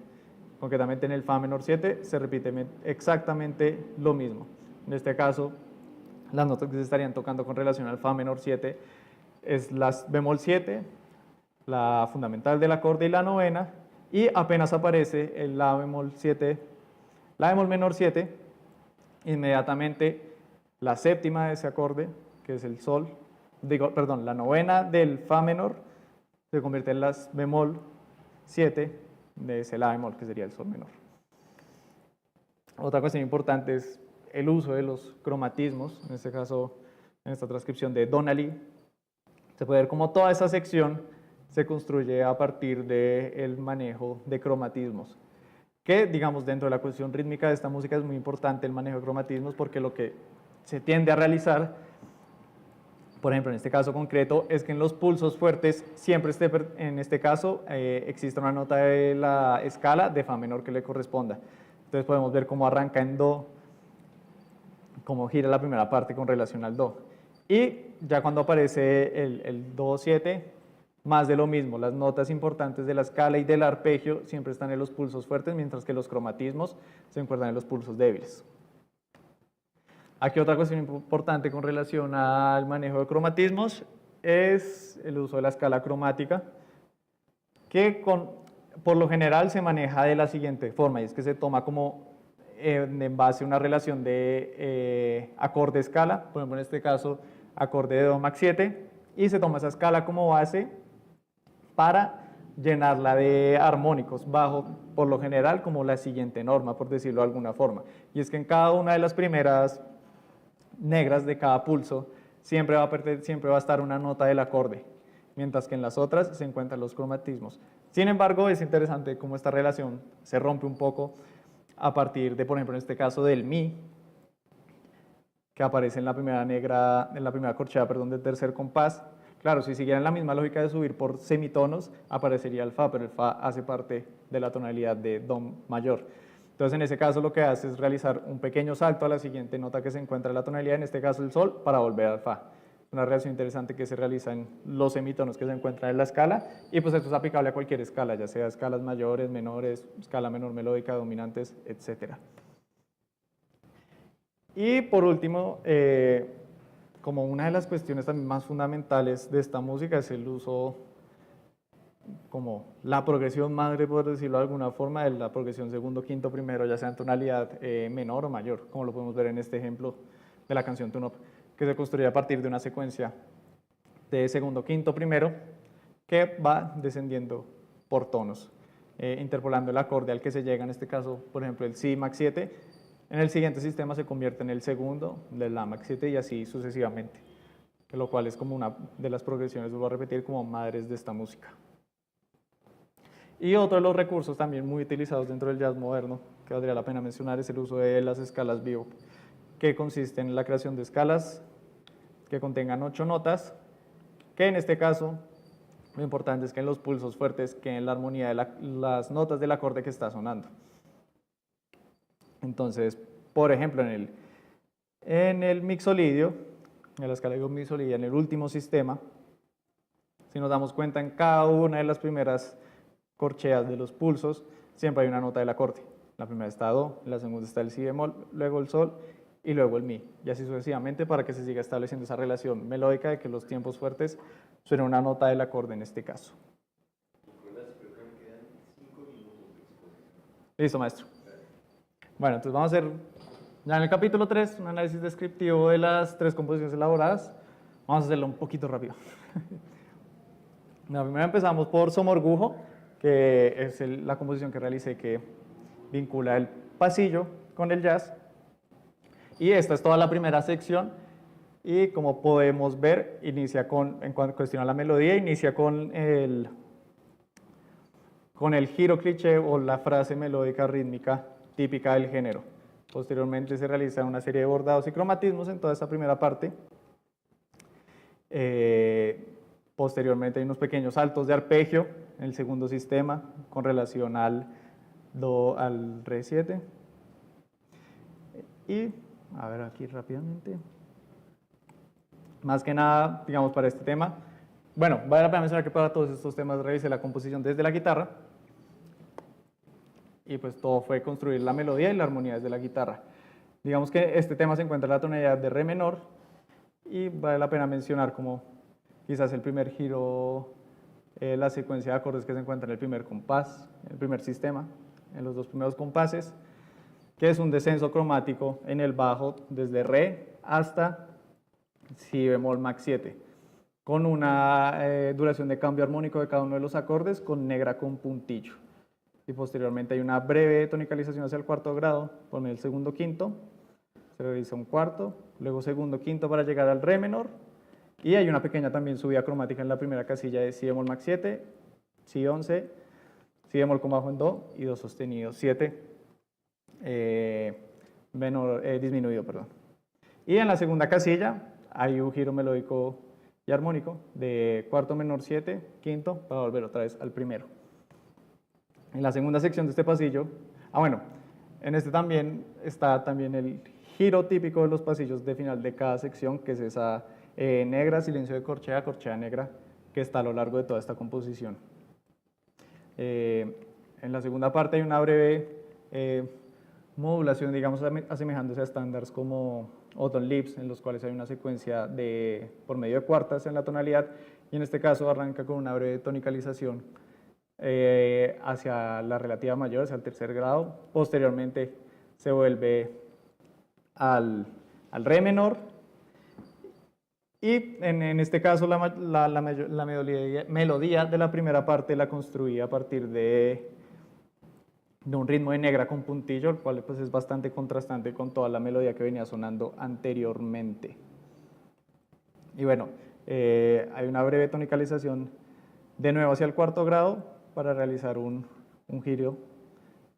Speaker 1: Concretamente en el fa menor 7 se repite exactamente lo mismo. En este caso, las notas que se estarían tocando con relación al fa menor 7 es la bemol 7, la fundamental del acorde y la novena, y apenas aparece el la bemol 7 la bemol menor 7, inmediatamente la séptima de ese acorde, que es el sol, perdón, la novena del fa menor se convierte en la bemol 7 de ese la bemol, que sería el sol menor. Otra cuestión importante es el uso de los cromatismos, en este caso, en esta transcripción de Donnelly. Se puede ver cómo toda esa sección se construye a partir del manejo de cromatismos, que, digamos, dentro de la cuestión rítmica de esta música es muy importante el manejo de cromatismos, porque lo que se tiende a realizar, por ejemplo, en este caso concreto, es que en los pulsos fuertes siempre en este caso existe una nota de la escala de fa menor que le corresponda. Entonces podemos ver cómo arranca en do, cómo gira la primera parte con relación al do. Y ya cuando aparece el do 7, más de lo mismo, las notas importantes de la escala y del arpegio siempre están en los pulsos fuertes, mientras que los cromatismos se encuentran en los pulsos débiles. Aquí otra cuestión importante con relación al manejo de cromatismos es el uso de la escala cromática, que por lo general se maneja de la siguiente forma, y es que se toma como en base a una relación de acorde-escala, por ejemplo en este caso acorde de do max 7, y se toma esa escala como base para llenarla de armónicos bajo, por lo general, como la siguiente norma, por decirlo de alguna forma. Y es que en cada una de las primeras negras de cada pulso siempre va a estar una nota del acorde, mientras que en las otras se encuentran los cromatismos. Sin embargo, es interesante cómo esta relación se rompe un poco a partir de, por ejemplo, en este caso del mi, que aparece en la primera negra, en la primera corchea, perdón, del tercer compás. Claro, si siguieran la misma lógica de subir por semitonos, aparecería el fa, pero el fa hace parte de la tonalidad de do mayor. Entonces, en ese caso, lo que hace es realizar un pequeño salto a la siguiente nota que se encuentra en la tonalidad, en este caso el sol, para volver al fa. Una relación interesante que se realiza en los semitonos que se encuentran en la escala, y pues esto es aplicable a cualquier escala, ya sea escalas mayores, menores, escala menor melódica, dominantes, etc. Y por último, como una de las cuestiones también más fundamentales de esta música es el uso, como la progresión madre, por decirlo de alguna forma, de la progresión segundo, quinto, primero, ya sea en tonalidad menor o mayor, como lo podemos ver en este ejemplo de la canción Tune Up, que se construye a partir de una secuencia de segundo, quinto, primero, que va descendiendo por tonos, interpolando el acorde al que se llega, en este caso, por ejemplo, el si max 7, en el siguiente sistema se convierte en el segundo del la max 7 y así sucesivamente, lo cual es como una de las progresiones, vuelvo a repetir, como madres de esta música. Y otro de los recursos también muy utilizados dentro del jazz moderno, que valdría la pena mencionar, es el uso de las escalas bebop, que consiste en la creación de escalas que contengan 8 notas, que en este caso lo importante es que en los pulsos fuertes queden la armonía de las notas del acorde que está sonando. Entonces, por ejemplo, en el mixolidio, en la escala de mixolidia, en el último sistema, si nos damos cuenta, en cada una de las primeras corcheas de los pulsos siempre hay una nota del acorde. La primera está do, la segunda está el si bemol, luego el sol y luego el mi, y así sucesivamente para que se siga estableciendo esa relación melódica de que los tiempos fuertes suenen una nota del acorde en este caso. Listo, maestro. Bueno, entonces vamos a hacer ya en el capítulo 3 un análisis descriptivo de las 3 composiciones elaboradas. Vamos a hacerlo un poquito rápido. Primero empezamos por Somorgujo, que es la composición que realicé que vincula el pasillo con el jazz. Y esta es toda la primera sección y como podemos ver, inicia en cuestión a la melodía, inicia con el giro cliché o la frase melódica rítmica típica del género. Posteriormente se realiza una serie de bordados y cromatismos en toda esta primera parte. Posteriormente hay unos pequeños saltos de arpegio en el segundo sistema con relación al re 7. Y, a ver aquí rápidamente, más que nada, digamos, para este tema, bueno, vale la pena mencionar que para todos estos temas realicé la composición desde la guitarra, y pues todo fue construir la melodía y la armonía desde la guitarra. Digamos que este tema se encuentra en la tonalidad de re menor, y vale la pena mencionar como quizás el primer giro, la secuencia de acordes que se encuentra en el primer compás, en el primer sistema, en los 2 primeros compases. que es un descenso cromático en el bajo desde re hasta si bemol max 7, con una duración de cambio armónico de cada uno de los acordes con negra con puntillo. Y posteriormente hay una breve tonicalización hacia el cuarto grado, con el segundo quinto, se realiza un cuarto, luego segundo quinto para llegar al re menor, y hay una pequeña también subida cromática en la primera casilla de si bemol max 7, si 11, si bemol con bajo en do y do sostenido 7, disminuido, perdón. Y en la segunda casilla hay un giro melódico y armónico de cuarto menor 7, quinto, para volver otra vez al primero. En la segunda sección de este pasillo, bueno, en este también está también el giro típico de los pasillos de final de cada sección, que es esa negra, silencio de corchea, corchea negra, que está a lo largo de toda esta composición. En la segunda parte hay una breve modulación, digamos, asemejándose a estándares como Autumn Leaves, en los cuales hay una secuencia por medio de cuartas en la tonalidad, y en este caso arranca con una breve tonicalización hacia la relativa mayor, hacia el tercer grado. Posteriormente se vuelve al re menor, y en este caso la melodía de la primera parte la construí a partir de un ritmo de negra con puntillo, el cual pues es bastante contrastante con toda la melodía que venía sonando anteriormente. Y bueno, hay una breve tonicalización de nuevo hacia el cuarto grado para realizar un giro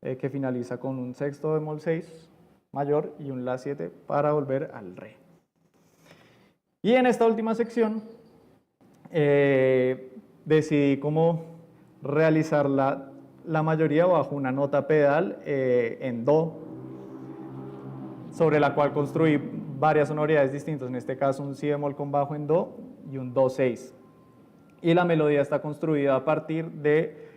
Speaker 1: que finaliza con un sexto bemol 6 mayor y un la 7 para volver al re. Y en esta última sección decidí cómo realizar la mayoría bajo una nota pedal en do, sobre la cual construí varias sonoridades distintas, en este caso un si bemol con bajo en do y un do 6. Y la melodía está construida a partir de,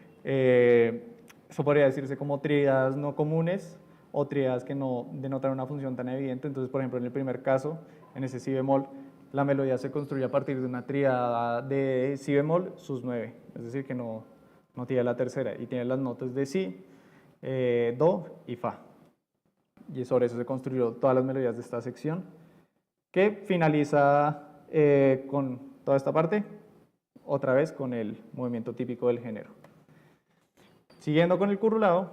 Speaker 1: eso podría decirse como tríadas no comunes o tríadas que no denotan una función tan evidente. Entonces, por ejemplo, en el primer caso, en ese si bemol, la melodía se construye a partir de una tríada de si bemol sus 9, es decir, que no tiene la tercera, y tiene las notas de si, do y fa. Y sobre eso se construyó todas las melodías de esta sección, que finaliza con toda esta parte, otra vez con el movimiento típico del género. Siguiendo con el currulado,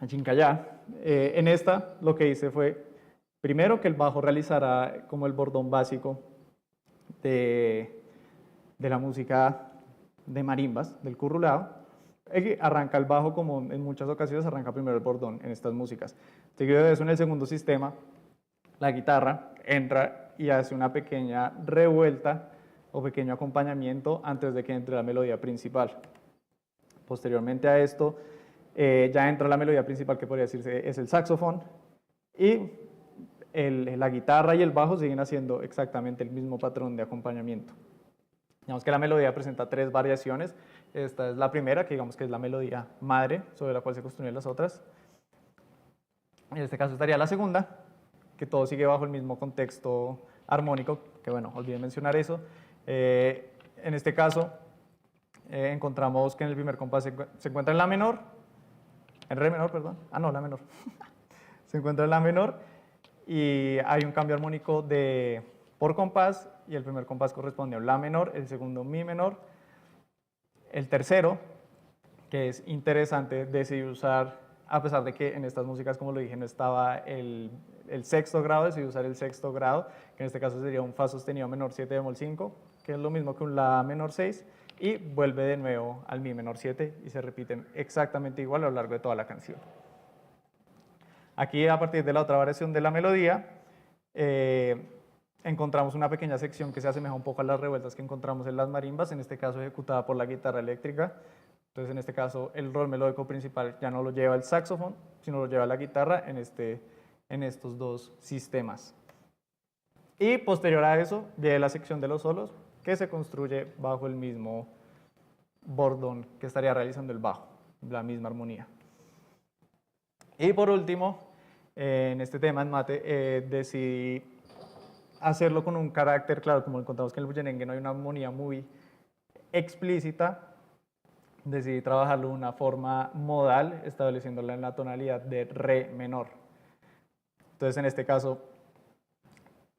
Speaker 1: Chincayá, en esta lo que hice fue, primero que el bajo realizara como el bordón básico de la música de marimbas, del currulado. Arranca el bajo, como en muchas ocasiones, arranca primero el bordón en estas músicas. Seguido de eso, en el segundo sistema, la guitarra entra y hace una pequeña revuelta o pequeño acompañamiento antes de que entre la melodía principal. Posteriormente a esto, ya entra la melodía principal, que podría decirse es el saxofón, y la guitarra y el bajo siguen haciendo exactamente el mismo patrón de acompañamiento. Digamos que la melodía presenta 3 variaciones. Esta es la primera, que digamos que es la melodía madre, sobre la cual se construyen las otras. En este caso estaría la segunda, que todo sigue bajo el mismo contexto armónico, que bueno, olvidé mencionar eso. En este caso, encontramos que en el primer compás se encuentra en la menor, en re menor, perdón, la menor. Se encuentra en la menor y hay un cambio armónico por compás, y el primer compás corresponde a un la menor, el segundo mi menor. El tercero, que es interesante, decidí usar, a pesar de que en estas músicas, como lo dije, no estaba el sexto grado, decidí usar el sexto grado, que en este caso sería un fa sostenido menor 7 bemol 5, que es lo mismo que un la menor 6, y vuelve de nuevo al mi menor 7 y se repiten exactamente igual a lo largo de toda la canción. Aquí, a partir de la otra variación de la melodía, encontramos una pequeña sección que se asemeja un poco a las revueltas que encontramos en las marimbas, en este caso ejecutada por la guitarra eléctrica. Entonces, en este caso, el rol melódico principal ya no lo lleva el saxofón, sino lo lleva la guitarra en estos dos sistemas. Y posterior a eso, viene la sección de los solos, que se construye bajo el mismo bordón que estaría realizando el bajo, la misma armonía. Y por último, en este tema en mate, decidí hacerlo con un carácter, claro, como encontramos que en el bullerengue no hay una armonía muy explícita, decidí trabajarlo de una forma modal, estableciéndola en la tonalidad de re menor. Entonces, en este caso,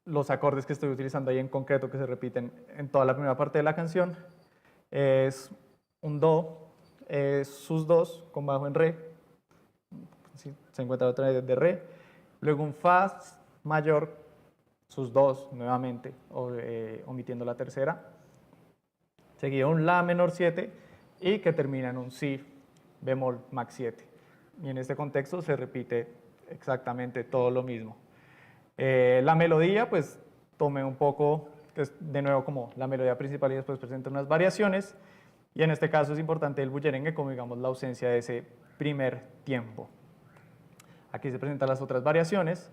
Speaker 1: los acordes que estoy utilizando ahí en concreto, que se repiten en toda la primera parte de la canción, es un do, sus2 con bajo en re, se encuentra otra vez de re, luego un fa mayor, sus2 nuevamente, omitiendo la tercera, seguido un la menor 7 y que termina en un si bemol max 7. Y en este contexto se repite exactamente todo lo mismo. La melodía, pues tomé un poco, de nuevo como la melodía principal y después presenta unas variaciones. Y en este caso es importante el bullerengue como digamos la ausencia de ese primer tiempo. Aquí se presentan las otras variaciones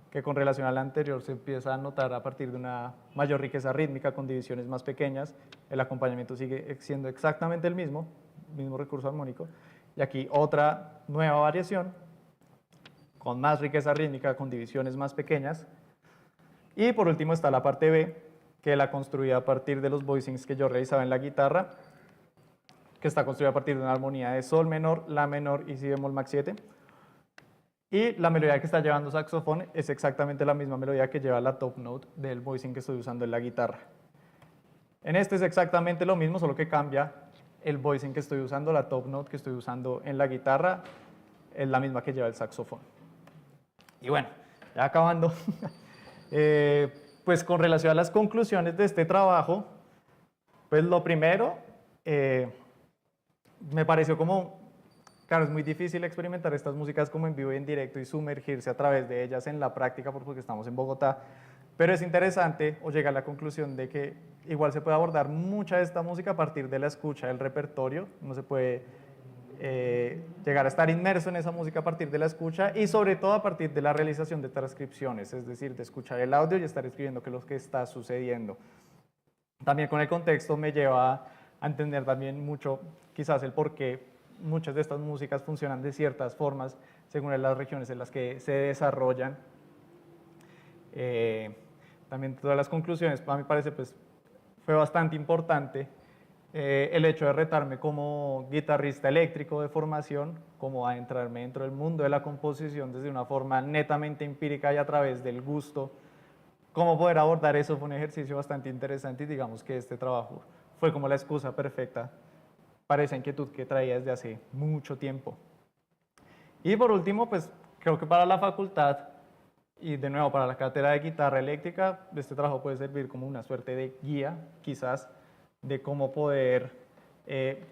Speaker 1: que con relación a la anterior se empieza a notar a partir de una mayor riqueza rítmica con divisiones más pequeñas. El acompañamiento sigue siendo exactamente el mismo recurso armónico. Y aquí otra nueva variación con más riqueza rítmica, con divisiones más pequeñas. Y por último está la parte B, que la construí a partir de los voicings que yo realizaba en la guitarra, que está construida a partir de una armonía de sol menor, la menor y si bemol max 7. Y la melodía que está llevando saxofón es exactamente la misma melodía que lleva la top note del voicing que estoy usando en la guitarra. En este es exactamente lo mismo, solo que cambia el voicing que estoy usando, la top note que estoy usando en la guitarra, es la misma que lleva el saxofón. Y bueno, ya acabando, pues con relación a las conclusiones de este trabajo, pues lo primero, me pareció como, claro, es muy difícil experimentar estas músicas como en vivo y en directo y sumergirse a través de ellas en la práctica porque estamos en Bogotá, pero es interesante o llega a la conclusión de que igual se puede abordar mucha de esta música a partir de la escucha del repertorio, no se puede llegar a estar inmerso en esa música a partir de la escucha y sobre todo a partir de la realización de transcripciones, es decir, de escuchar el audio y estar escribiendo qué es lo que está sucediendo. También con el contexto me lleva a entender también mucho quizás el por qué muchas de estas músicas funcionan de ciertas formas según las regiones en las que se desarrollan. También todas las conclusiones, a mí me parece, pues, fue bastante importante el hecho de retarme como guitarrista eléctrico de formación, como adentrarme dentro del mundo de la composición desde una forma netamente empírica y a través del gusto. Cómo poder abordar eso fue un ejercicio bastante interesante y digamos que este trabajo fue como la excusa perfecta para esa inquietud que traía desde hace mucho tiempo. Y por último, pues creo que para la facultad y de nuevo para la cátedra de guitarra eléctrica, este trabajo puede servir como una suerte de guía, quizás, de cómo poder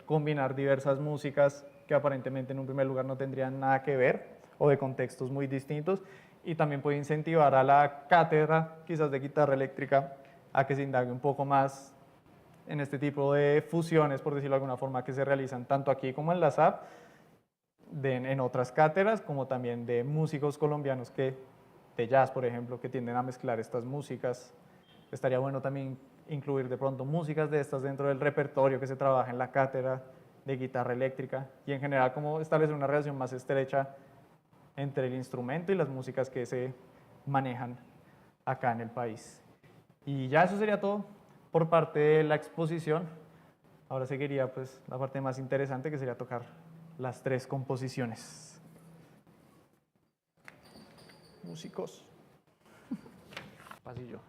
Speaker 1: combinar diversas músicas que aparentemente en un primer lugar no tendrían nada que ver o de contextos muy distintos y también puede incentivar a la cátedra quizás de guitarra eléctrica a que se indague un poco más en este tipo de fusiones, por decirlo de alguna forma, que se realizan tanto aquí como en la SAP, en otras cátedras, como también de músicos colombianos de jazz, por ejemplo, que tienden a mezclar estas músicas. Estaría bueno también incluir de pronto músicas de estas dentro del repertorio que se trabaja en la cátedra de guitarra eléctrica y en general como establecer una relación más estrecha entre el instrumento y las músicas que se manejan acá en el país. Y ya eso sería todo por parte de la exposición. Ahora seguiría pues la parte más interesante que sería tocar las 3 composiciones. Músicos. Pasillo.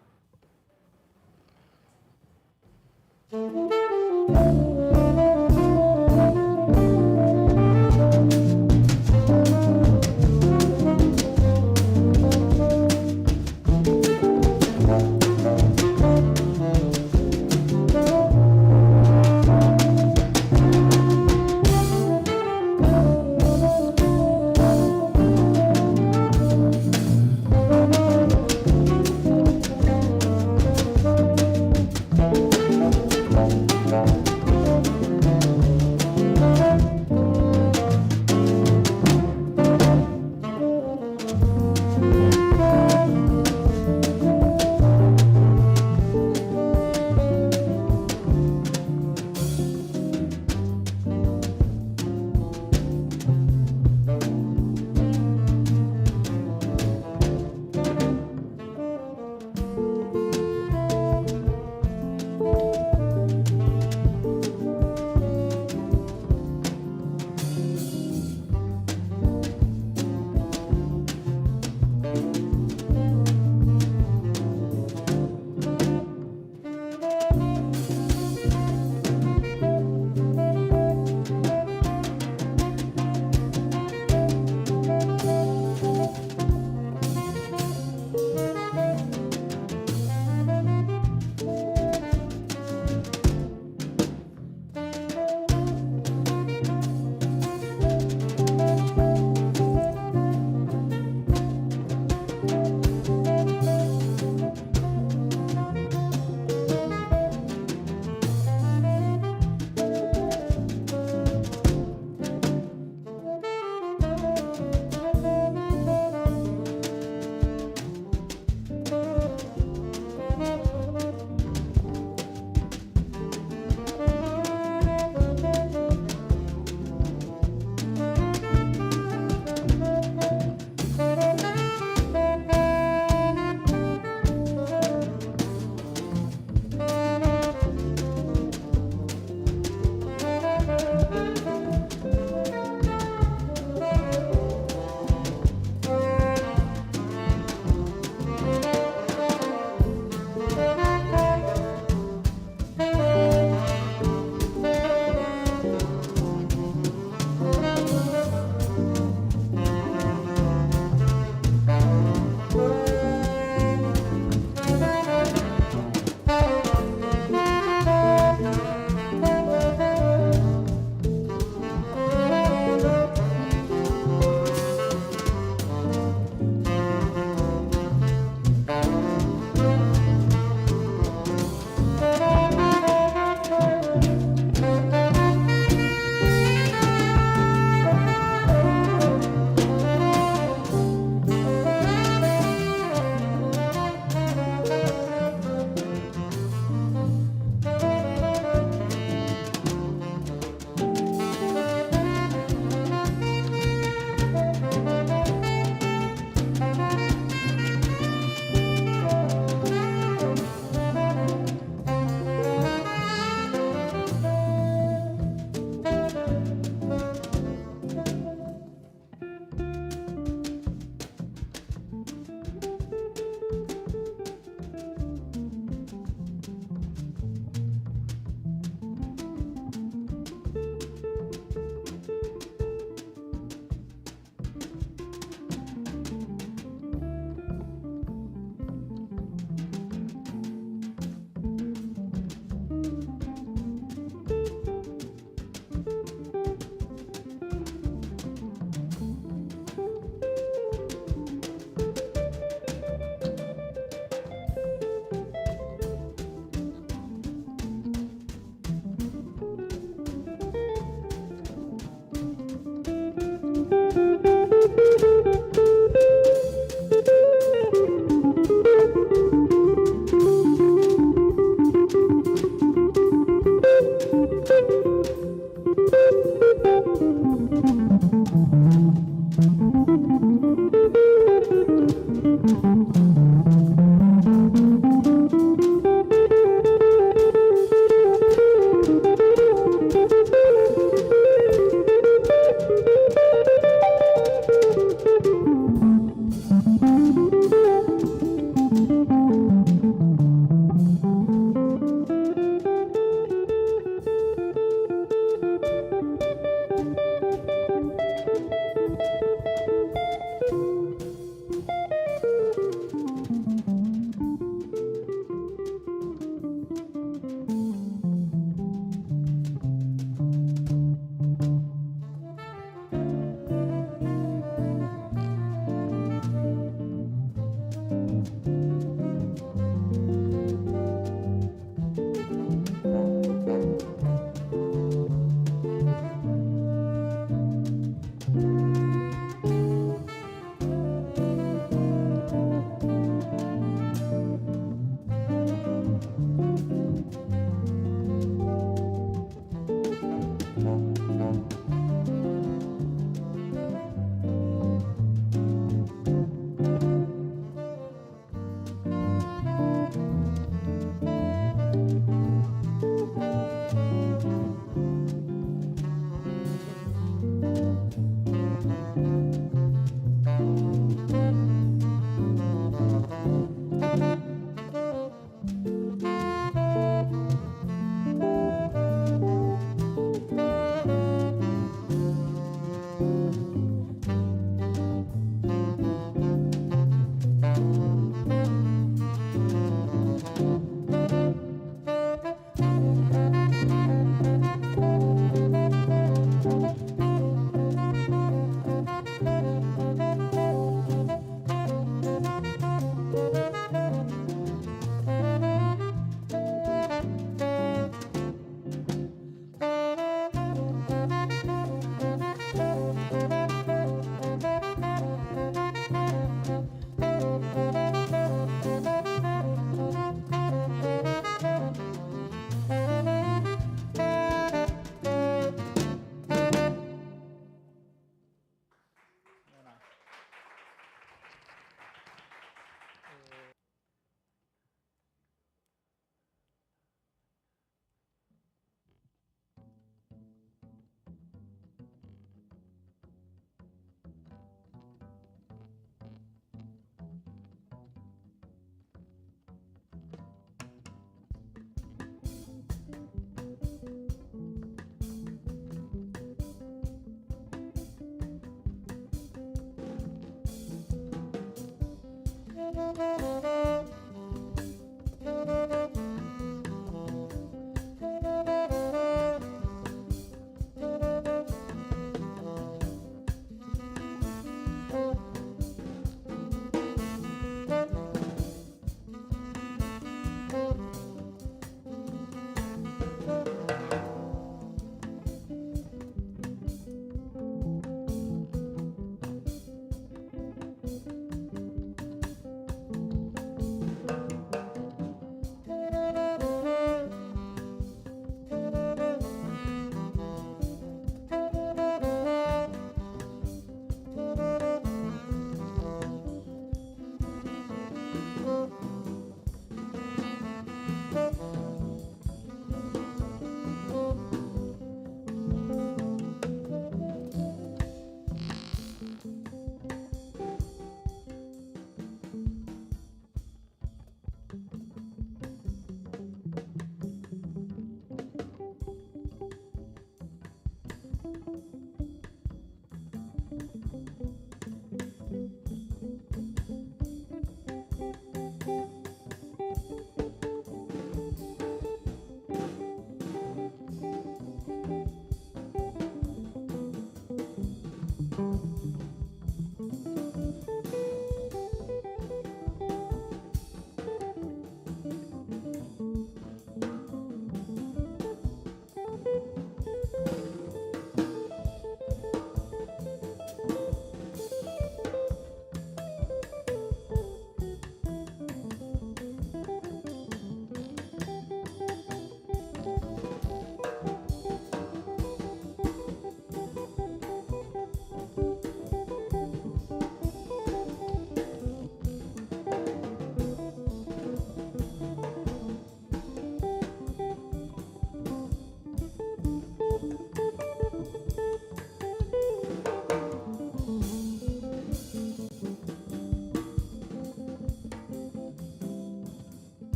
Speaker 2: Chao.